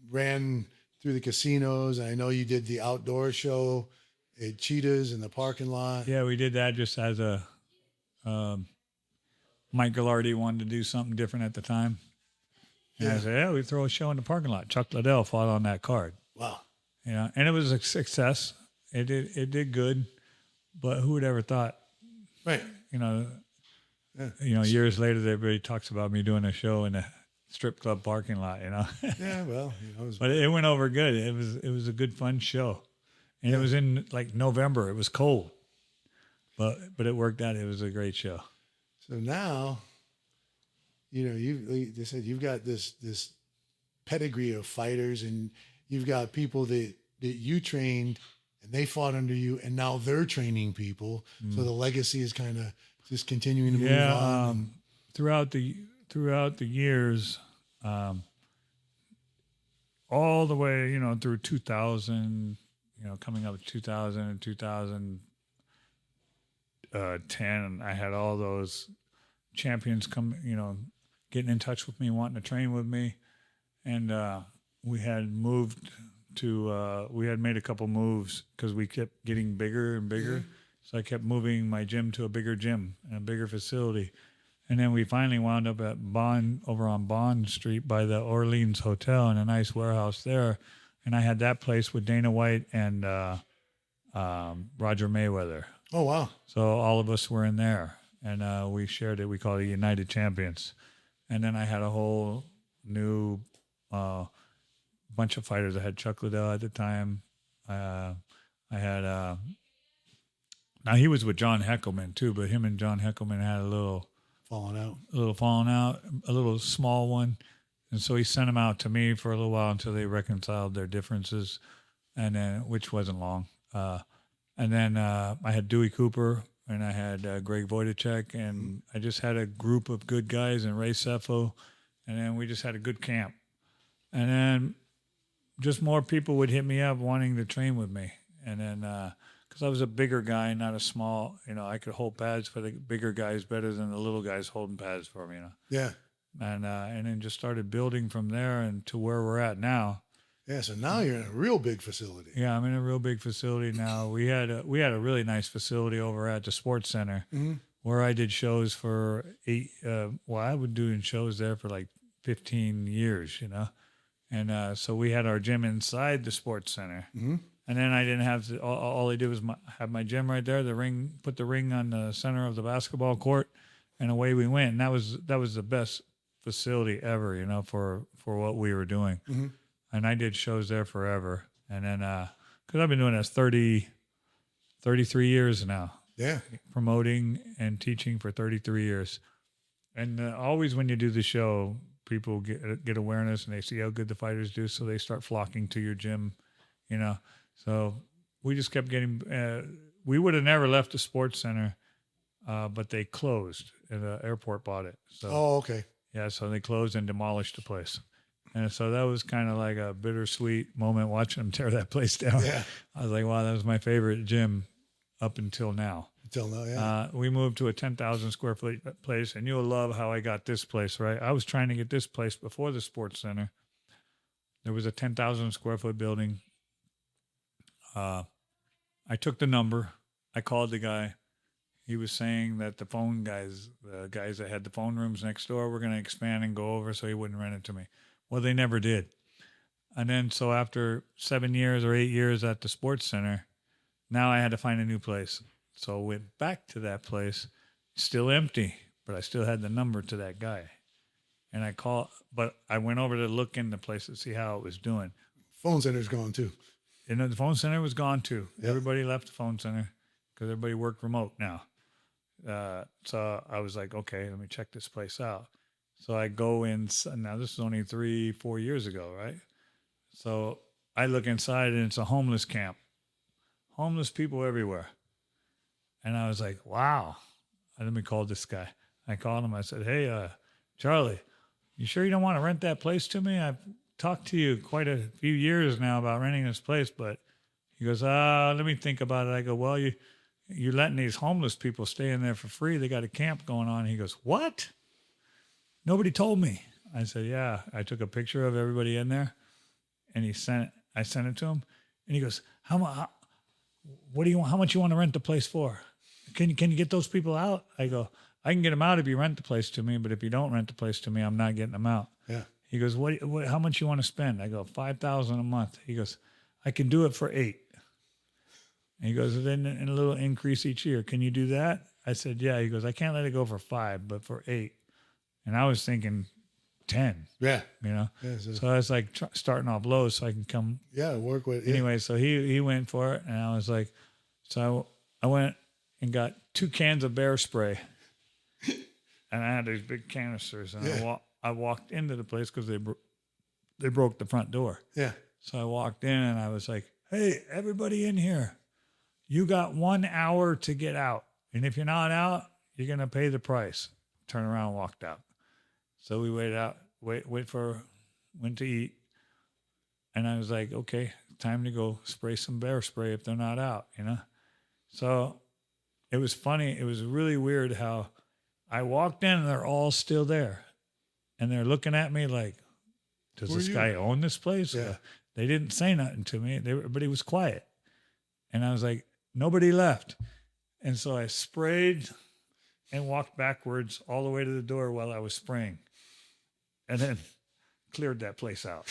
ran through the casinos. I know you did the outdoor show at Cheetahs in the parking lot. Yeah, we did that just as a Mike Gallardi wanted to do something different at the time. And I said, yeah, we throw a show in the parking lot. Chuck Liddell fought on that card. Wow. And it was a success. It did good, but who would ever thought? Right. Years later, everybody talks about me doing a show in a strip club parking lot. Yeah. Well, but it went over good. It was a good, fun show, and it was in like November. It was cold, but it worked out. It was a great show. So now, they said you've got this pedigree of fighters, and you've got people that you trained, and they fought under you, and now they're training people. So the legacy is kind of just continuing to move on. Throughout the years, all the way, through 2000, coming up to 2000 and 2010, I had all those champions come, getting in touch with me, wanting to train with me. And we had made a couple moves because we kept getting bigger and bigger. So I kept moving my gym to a bigger gym and a bigger facility. And then we finally wound up at over on Bond Street by the Orleans Hotel in a nice warehouse there. And I had that place with Dana White and Roger Mayweather. Oh, wow. So all of us were in there, and we shared it. We called it United Champions. And then I had a whole new bunch of fighters. I had Chuck Liddell at the time. I had now he was with John Heckelman too, but him and John Heckelman had a little falling out, a little small one. And so he sent him out to me for a little while until they reconciled their differences, and then which wasn't long. And then I had Dewey Cooper, and I had Greg Wojtacek, and I just had a group of good guys, and Ray Sefo, and then we just had a good camp. And then just more people would hit me up wanting to train with me. And then because I was a bigger guy, not a small, I could hold pads for the bigger guys better than the little guys holding pads for me, Yeah. And then just started building from there and to where we're at now. Yeah, so now you're in a real big facility. Yeah, I'm in a real big facility now. We had a really nice facility over at the Sports Center where I did shows for I would doing shows there for like 15 years, And so we had our gym inside the Sports Center. And then I didn't have to, all I did was have my gym right there, the ring, put the ring on the center of the basketball court, and away we went. And that was the best facility ever, for what we were doing. And I did shows there forever. And then, because I've been doing this 33 years now. Yeah. Promoting and teaching for 33 years. And always when you do the show, people get awareness and they see how good the fighters do. So they start flocking to your gym, So we just kept getting, we would have never left the Sports Center, but they closed and the airport bought it. So, okay. Yeah. So they closed and demolished the place. And so that was kind of like a bittersweet moment watching them tear that place down. Yeah. I was like, wow, that was my favorite gym up until now. Yeah. We moved to a 10,000 square foot place, and you'll love how I got this place, right? I was trying to get this place before the Sports Center. There was a 10,000 square foot building. I took the number. I called the guy. He was saying that the guys that had the phone rooms next door were going to expand and go over so he wouldn't rent it to me. Well, they never did. And then so after 7 years or 8 years at the Sports Center, now I had to find a new place. So I went back to that place, still empty, but I still had the number to that guy. And but I went over to look in the place to see how it was doing. Phone center's gone too. The phone center was gone too. Yep. Everybody left the phone center. because everybody worked remote now. So I was like, okay, let me check this place out. So I go in. Now this is only 3-4 years ago, right? So I look inside and it's a homeless camp. Homeless people everywhere. And I was like, wow. Let me call this guy. I called him. I said, hey, Charlie, you sure you don't want to rent that place to me? I've talked to you quite a few years now about renting this place, but he goes, let me think about it. I go, well, you're letting these homeless people stay in there for free. They got a camp going on. He goes, what? Nobody told me. I said, yeah. I took a picture of everybody in there, and I sent it to him, and he goes, what do you want? How much you want to rent the place for? Can you get those people out? I go, I can get them out if you rent the place to me, but if you don't rent the place to me, I'm not getting them out. Yeah. He goes, how much you want to spend? I go, $5,000 a month. He goes, I can do it for $8,000. And he goes, then a little increase each year. Can you do that? I said, yeah. He goes, I can't let it go for $5,000, but for $8,000. And I was thinking 10. Yeah. Yeah, so I was like starting off low so I can come. Yeah, work with. Anyway, so he went for it, and I was like, so I went and got 2 cans of bear spray, and I had these big canisters, and I walked into the place because they broke the front door. Yeah. So I walked in, and I was like, hey, everybody in here, you got 1 hour to get out, and if you're not out, you're gonna pay the price. Turn around, and walked out. So we went to eat. And I was like, okay, time to go spray some bear spray if they're not out, So it was funny. It was really weird how I walked in and they're all still there. And they're looking at me like, does this guy own this place? Yeah. They didn't say nothing to me, but he was quiet. And I was like, nobody left. And so I sprayed and walked backwards all the way to the door while I was spraying. And then cleared that place out.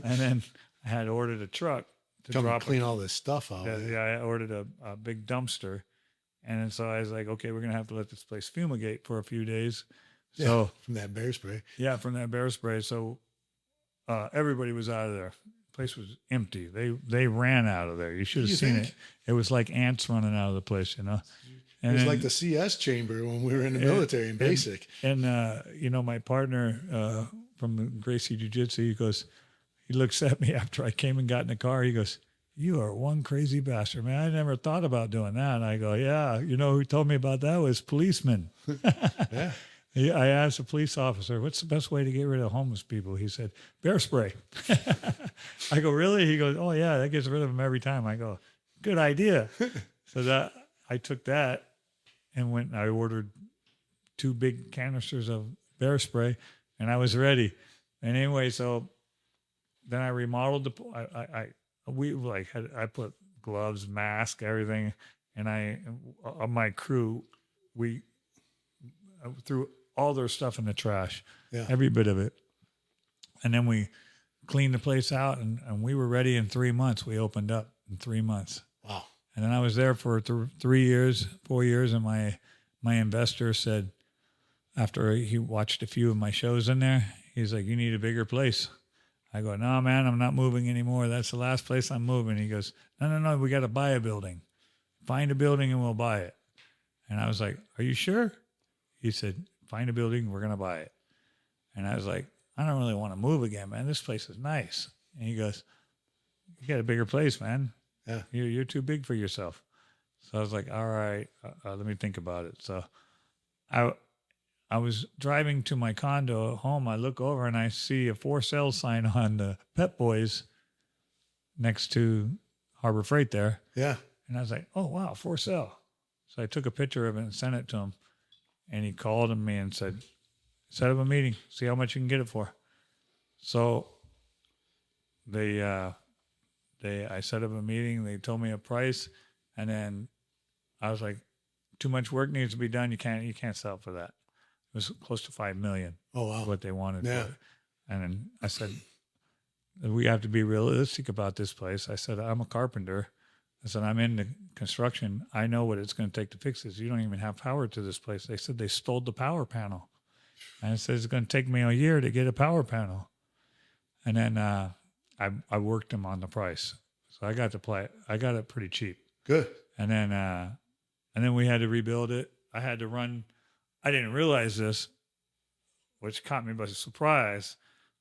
And then I had ordered a truck to come clean all this stuff out. Yeah, I ordered a big dumpster. And then so I was like, okay, we're going to have to let this place fumigate for a few days. So from that bear spray. Yeah, from that bear spray. So everybody was out of there. The place was empty. They ran out of there. You should have seen it. It was like ants running out of the place, And it was like the CS chamber when we were in the military in basic. And my partner from the Gracie Jiu-Jitsu, he looks at me after I came and got in the car. He goes, you are one crazy bastard, man. I never thought about doing that. And I go, yeah. Who told me about that was policemen. Yeah. I asked a police officer, what's the best way to get rid of homeless people? He said, bear spray. I go, really? He goes, oh, yeah, that gets rid of them every time. I go, good idea. So I took that and I ordered 2 big canisters of bear spray, and I was ready. And anyway, so then I remodeled I put gloves, mask, everything, and on my crew, we threw all their stuff in the trash, every bit of it. And then we cleaned the place out, and we were ready in 3 months. We opened up in 3 months. Wow. And then I was there for 4 years, and my investor said, after he watched a few of my shows in there, he's like, you need a bigger place. I go, no, man, I'm not moving anymore. That's the last place I'm moving. He goes, no, we got to buy a building. Find a building and we'll buy it. And I was like, are you sure? He said, find a building, we're going to buy it. And I was like, I don't really want to move again, man. This place is nice. And he goes, you got a bigger place, man. Yeah. You're too big for yourself. So I was like, all right, let me think about it. So I was driving to my condo at home. I look over and I see a for sale sign on the Pep Boys next to Harbor Freight there. Yeah. And I was like, oh, wow, for sale. So I took a picture of it and sent it to him. And he called me and said, set up a meeting, see how much you can get it for. So I set up a meeting. They told me a price. And then I was like, too much work needs to be done. You can't sell for that. It was close to $5 million. Oh, wow. What they wanted Yeah. for it. And then I said, we have to be realistic about this place. I said, I'm a carpenter. I said, I'm in the construction. I know what it's going to take to fix this. You don't even have power to this place. They said they stole the power panel. And I said, it's going to take me a year to get a power panel. And then I worked him on the price. So I got it pretty cheap. Good. and then we had to rebuild it. I had to run. I didn't realize this, which caught me by surprise,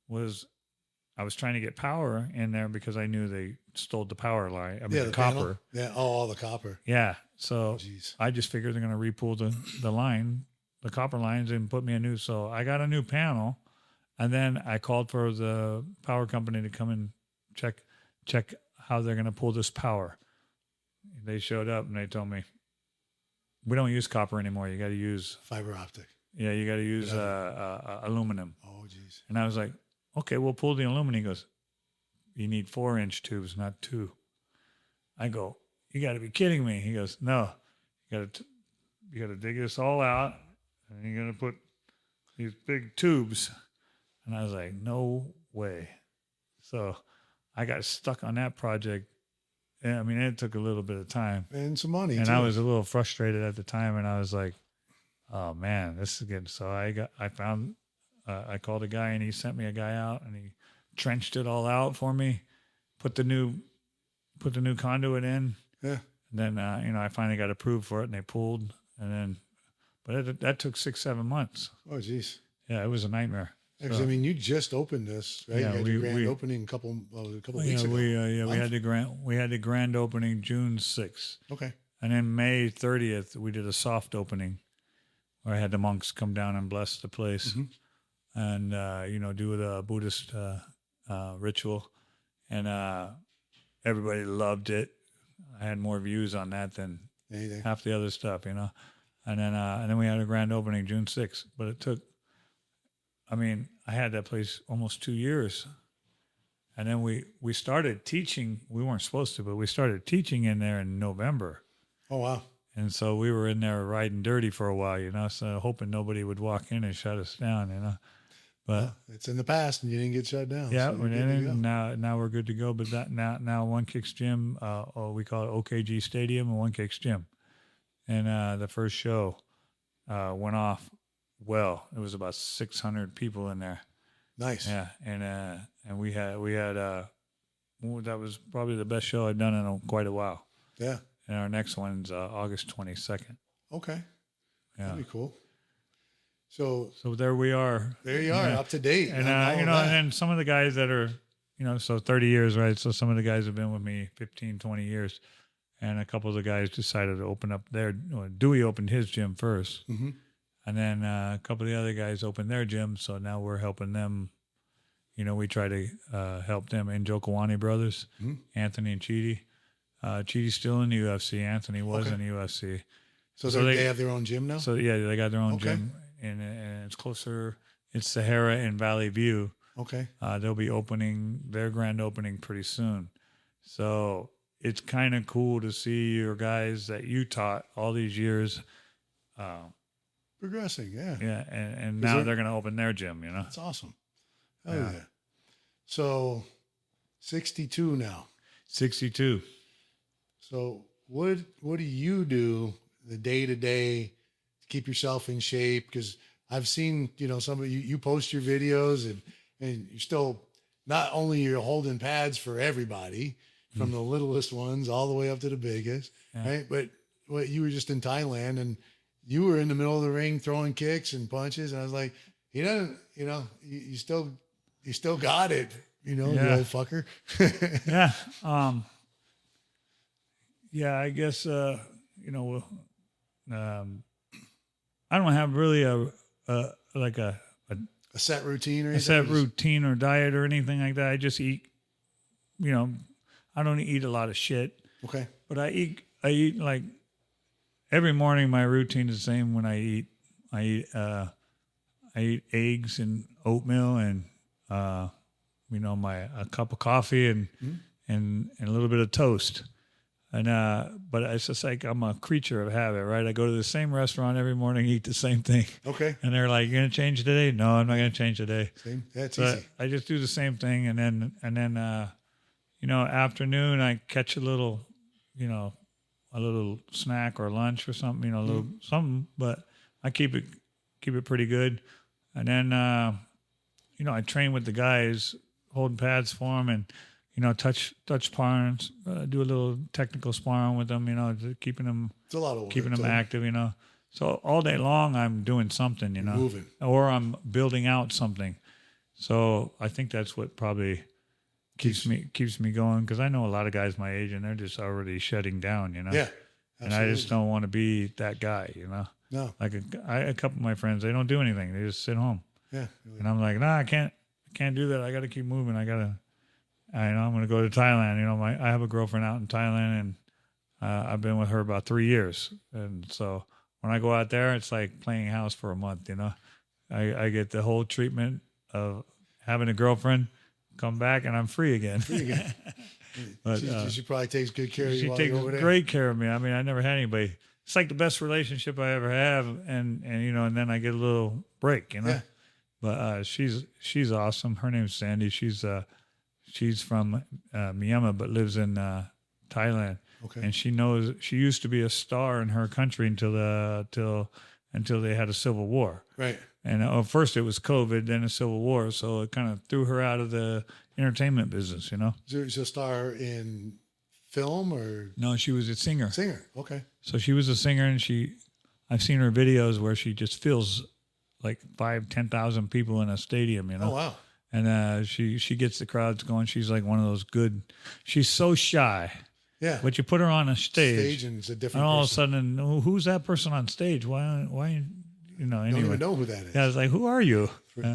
was I was trying to get power in there because I knew they stole the power line. I mean, the copper. panel. Yeah. Oh, all the copper. Yeah. So Jeez. I just figured they're going to repull the line, the copper lines, and put me a new. So I got a new panel, and then I called for the power company to come and check how they're going to pull this power. They showed up and they told me, we don't use copper anymore. You got to use fiber optic. Yeah, you got to use aluminum. Oh, geez. And I was like, okay, we'll pull the aluminum. He goes, you need 4-inch tubes, not 2. I go, you got to be kidding me. He goes, no, you got to dig this all out, and you're going to put these big tubes. And I was like, no way. So I got stuck on that project. And, I mean, it took a little bit of time. And some money, and too. I was a little frustrated at the time, and I was like, oh, man, this is getting... So I called a guy, and he sent me a guy out, and he trenched it all out for me, put the new conduit in. Yeah. And then, I finally got approved for it, and they pulled. And then, but that took 6-7 months. Oh, geez. Yeah, it was a nightmare. Because, I mean, you just opened this, right? Yeah, you had your grand opening a couple weeks ago. We had the grand opening June 6th. Okay. And then May 30th, we did a soft opening where I had the monks come down and bless the place. Mm-hmm. And, do the Buddhist ritual. And everybody loved it. I had more views on that than anything, half the other stuff, And then we had a grand opening June 6th. But it took, I had that place almost 2 years. And then we started teaching. We weren't supposed to, but we started teaching in there in November. Oh, wow. And so we were in there riding dirty for a while, so hoping nobody would walk in and shut us down, But it's in the past, and you didn't get shut down. Yeah, so now we're good to go. But that now One Kicks Gym, we call it OKG Stadium and One Kicks Gym, and the first show went off well. It was about 600 people in there. Nice. Yeah, and we had that was probably the best show I've done in quite a while. Yeah. And our next one's August 22nd. Okay. Yeah. That'd be cool. So there we are. There you are, up to date. And and then some of the guys that are, so 30 years, right? So some of the guys have been with me 15, 20 years, and a couple of the guys decided to open up their. Dewey opened his gym first, mm-hmm. and then a couple of the other guys opened their gym. So now we're helping them. We try to help them. And Jokawani brothers, mm-hmm. Anthony and Chidi. Chidi's still in the UFC. Anthony was in the UFC. So they have their own gym now? So, yeah, they got their own gym. And it's closer. It's Sahara and Valley View. Okay. They'll be opening their grand opening pretty soon. So it's kind of cool to see your guys that you taught all these years. Progressing, yeah. Yeah, and now they're going to open their gym, That's awesome. Oh, yeah. So 62 now. 62. So what do you do the day-to-day to keep yourself in shape? Because I've seen, some of you post your videos and you're still, not only you're holding pads for everybody from the littlest ones all the way up to the biggest, right? But you were just in Thailand and you were in the middle of the ring throwing kicks and punches. And I was like, he doesn't, you still got it, you old fucker. Yeah. Yeah, I guess, I don't have really a set routine or anything? A set routine or diet or anything like that. I just eat, I don't eat a lot of shit. Okay. But I eat like every morning. My routine is the same when I eat eggs and oatmeal and, a cup of coffee and a little bit of toast. And but it's just like I'm a creature of habit, right? I go to the same restaurant every morning, eat the same thing. Okay. And they're like, "You're gonna change today?" No, I'm not gonna change today. Same. That's so easy. I just do the same thing, and then afternoon I catch a little snack or lunch or something, a little something. But I keep it pretty good, and then I train with the guys, holding pads for them, and touch sparring, do a little technical sparring with them, keeping them It's a lot of work. keeping them active, So all day long I'm doing something, Moving. or I'm building out something. So I think that's what probably keeps me going, because I know a lot of guys my age and they're just already shutting down, Yeah. Absolutely. And I just don't want to be that guy, No. Like a couple of my friends, they don't do anything; they just sit home. Yeah. And I'm like, nah, I can't do that. I got to keep moving. I'm going to go to Thailand. I have a girlfriend out in Thailand, and I've been with her about 3 years. And so when I go out there, it's like playing house for a month. I get the whole treatment of having a girlfriend, come back, and I'm free again. But she probably takes good care of you she while takes you're over there. great care of me. I mean, I never had anybody. It's like the best relationship I ever have, and and then I get a little break. Yeah. But she's awesome. Her name's Sandy. She's from Myanmar but lives in Thailand. Okay. And she used to be a star in her country until they had a civil war. Right. And first it was COVID, then a civil war, so it kind of threw her out of the entertainment business. Is she a star in film or No, she was a singer. singer? Okay. So she was a singer, and I've seen her videos where she just fills like 5,000-10,000 people in a stadium. Oh wow. And she gets the crowds going. She's like one of those good. She's so shy, Yeah. but you put her on a stage, And it's a and different all person. of a sudden, who's that person on stage? Why? Don't Anyway. even know who that is. Yeah, I was like, who are you?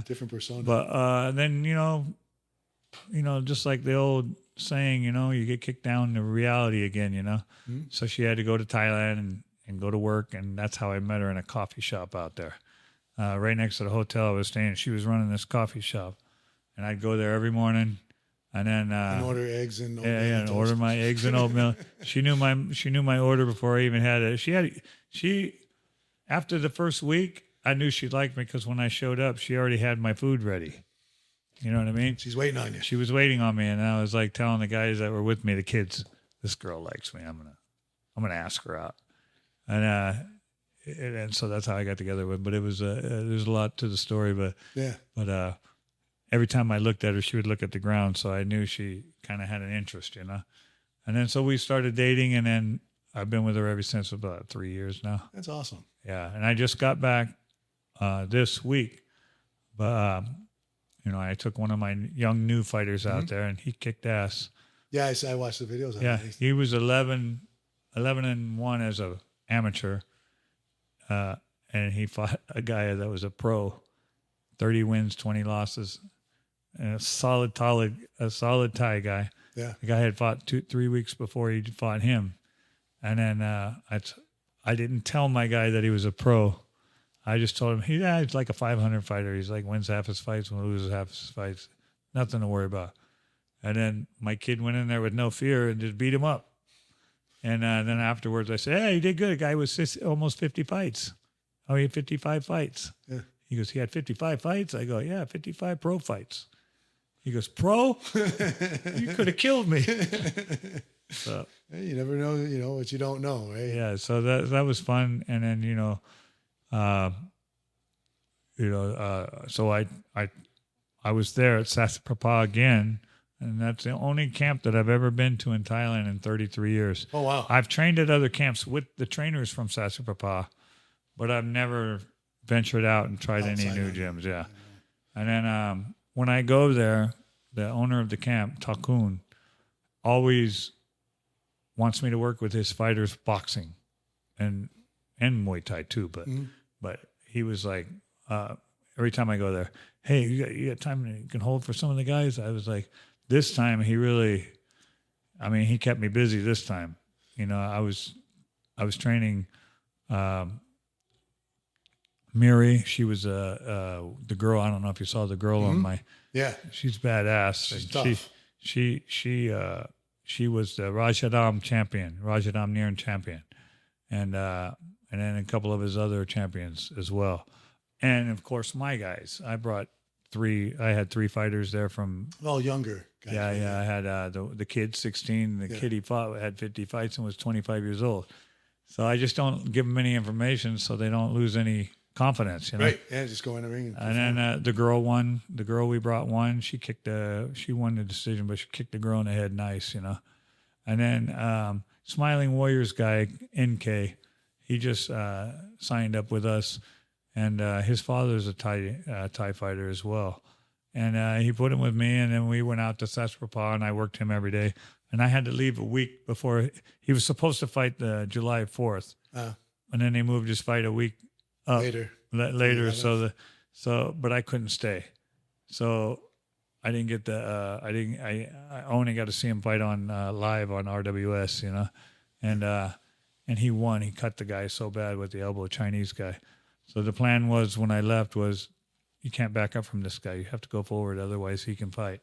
Different persona. But then just like the old saying, you get kicked down to reality again. Mm-hmm. So she had to go to Thailand and go to work, and that's how I met her in a coffee shop out there, right next to the hotel I was staying. She was running this coffee shop, and I'd go there every morning, and then and order eggs and oatmeal and toast. order my eggs and oatmeal. She knew my order before I even had it. She after the first week, I knew she liked me, because when I showed up, she already had my food ready. You know what I mean? She's waiting on you. She was waiting on me, and I was like telling the guys that were with me, the kids, this girl likes me. I'm gonna ask her out, and so that's how I got together with. But it was there's a lot to the story, but Yeah. every time I looked at her, she would look at the ground, so I knew she kind of had an interest, And then so we started dating, and then I've been with her ever since, about 3 years now. That's awesome. Yeah, and I just got back this week, but I took one of my young new fighters out there, and he kicked ass. Yeah, I watched the videos. On Yeah, that. he was 11-1 as a amateur, and he fought a guy that was a pro, 30 wins, 20 losses, and a solid Thai guy. Yeah. The guy had fought 2-3 weeks before he fought him, and then I didn't tell my guy that he was a pro. I just told him he's like a 500 fighter. He's like wins half his fights, loses half his fights. Nothing to worry about. And then my kid went in there with no fear and just beat him up. And then afterwards I said, hey, he did good. The guy was almost 50 fights. Oh, he had 55 fights. Yeah. He goes, he had 55 fights? I go, yeah, 55 pro fights. He goes, pro? You could have killed me. So, Hey, you never know, what you don't know, right? yeah, so that was fun. And then, so I was there at Sasaprapa again, and that's the only camp that I've ever been to in Thailand in 33 years. Oh, wow. I've trained at other camps with the trainers from Sasaprapa, but I've never ventured out and tried any new gyms. Yeah. And then when I go there, the owner of the camp, Takun, always wants me to work with his fighters boxing and Muay Thai too. But he was like, every time I go there, hey, you got time you can hold for some of the guys? I was like, this time he kept me busy this time. I was training Miri. She was the girl. I don't know if you saw the girl on my. Yeah. She's badass. She's And tough. She was the Rajadam champion, Rajadam Niran champion, and then a couple of his other champions as well, and of course my guys. I had three fighters there from. All younger guys. Yeah. I had the kid 16. The kid he fought had 50 fights and was 25 years old. So I just don't give them any information so they don't lose any confidence, you know. Right. Yeah, just go in the ring. And then the girl won. The girl we brought won. She won the decision, but she kicked the girl in the head nice, you know. And then Smiling Warriors guy, NK, he just signed up with us. And his father's a Thai fighter as well. And he put him with me, and then we went out to Sasprapa, and I worked him every day. And I had to leave a week before he was supposed to fight the July 4th. And then they moved his fight a week up later. But I couldn't stay. So I didn't get I only got to see him fight on live on RWS, you know. And he won. He cut the guy so bad with the elbow, Chinese guy. So the plan was when I left was, you can't back up from this guy. You have to go forward, otherwise he can fight.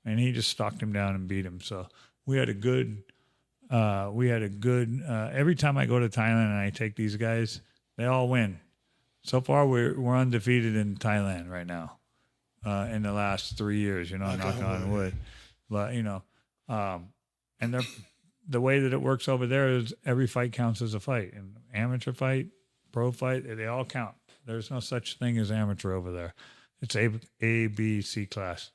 And he just stalked him down and beat him. So we had a good. Every time I go to Thailand and I take these guys, they all win. So far, we're undefeated in Thailand right now. In the last 3 years, you know, knock on wood. But you know, and the way that it works over there is every fight counts as a fight. An amateur fight, pro fight, they all count. There's no such thing as amateur over there. It's A, B, C class.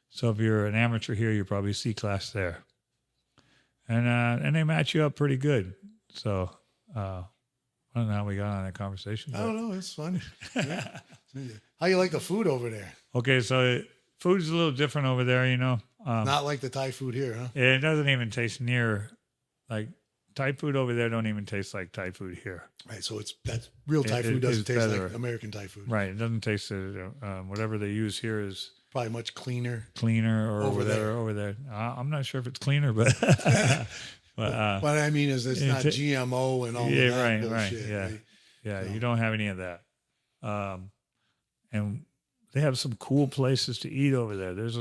So if you're an amateur here, you're probably C class there. And they match you up pretty good. So I don't know how we got on that conversation. I don't know. It's fun. Yeah. How you like the food over there? Okay, so food's a little different over there, you know. Not like the Thai food here, huh? It doesn't even taste near like Thai food over there. Don't even taste like Thai food here. Right. So that's real Thai food doesn't taste better. like American Thai food. Right. It doesn't taste. Whatever they use here is probably much cleaner. Or over there. I'm not sure if it's cleaner, but what I mean is it's not GMO and all that bullshit. Right. Yeah. You don't have any of that. And they have some cool places to eat over there. There's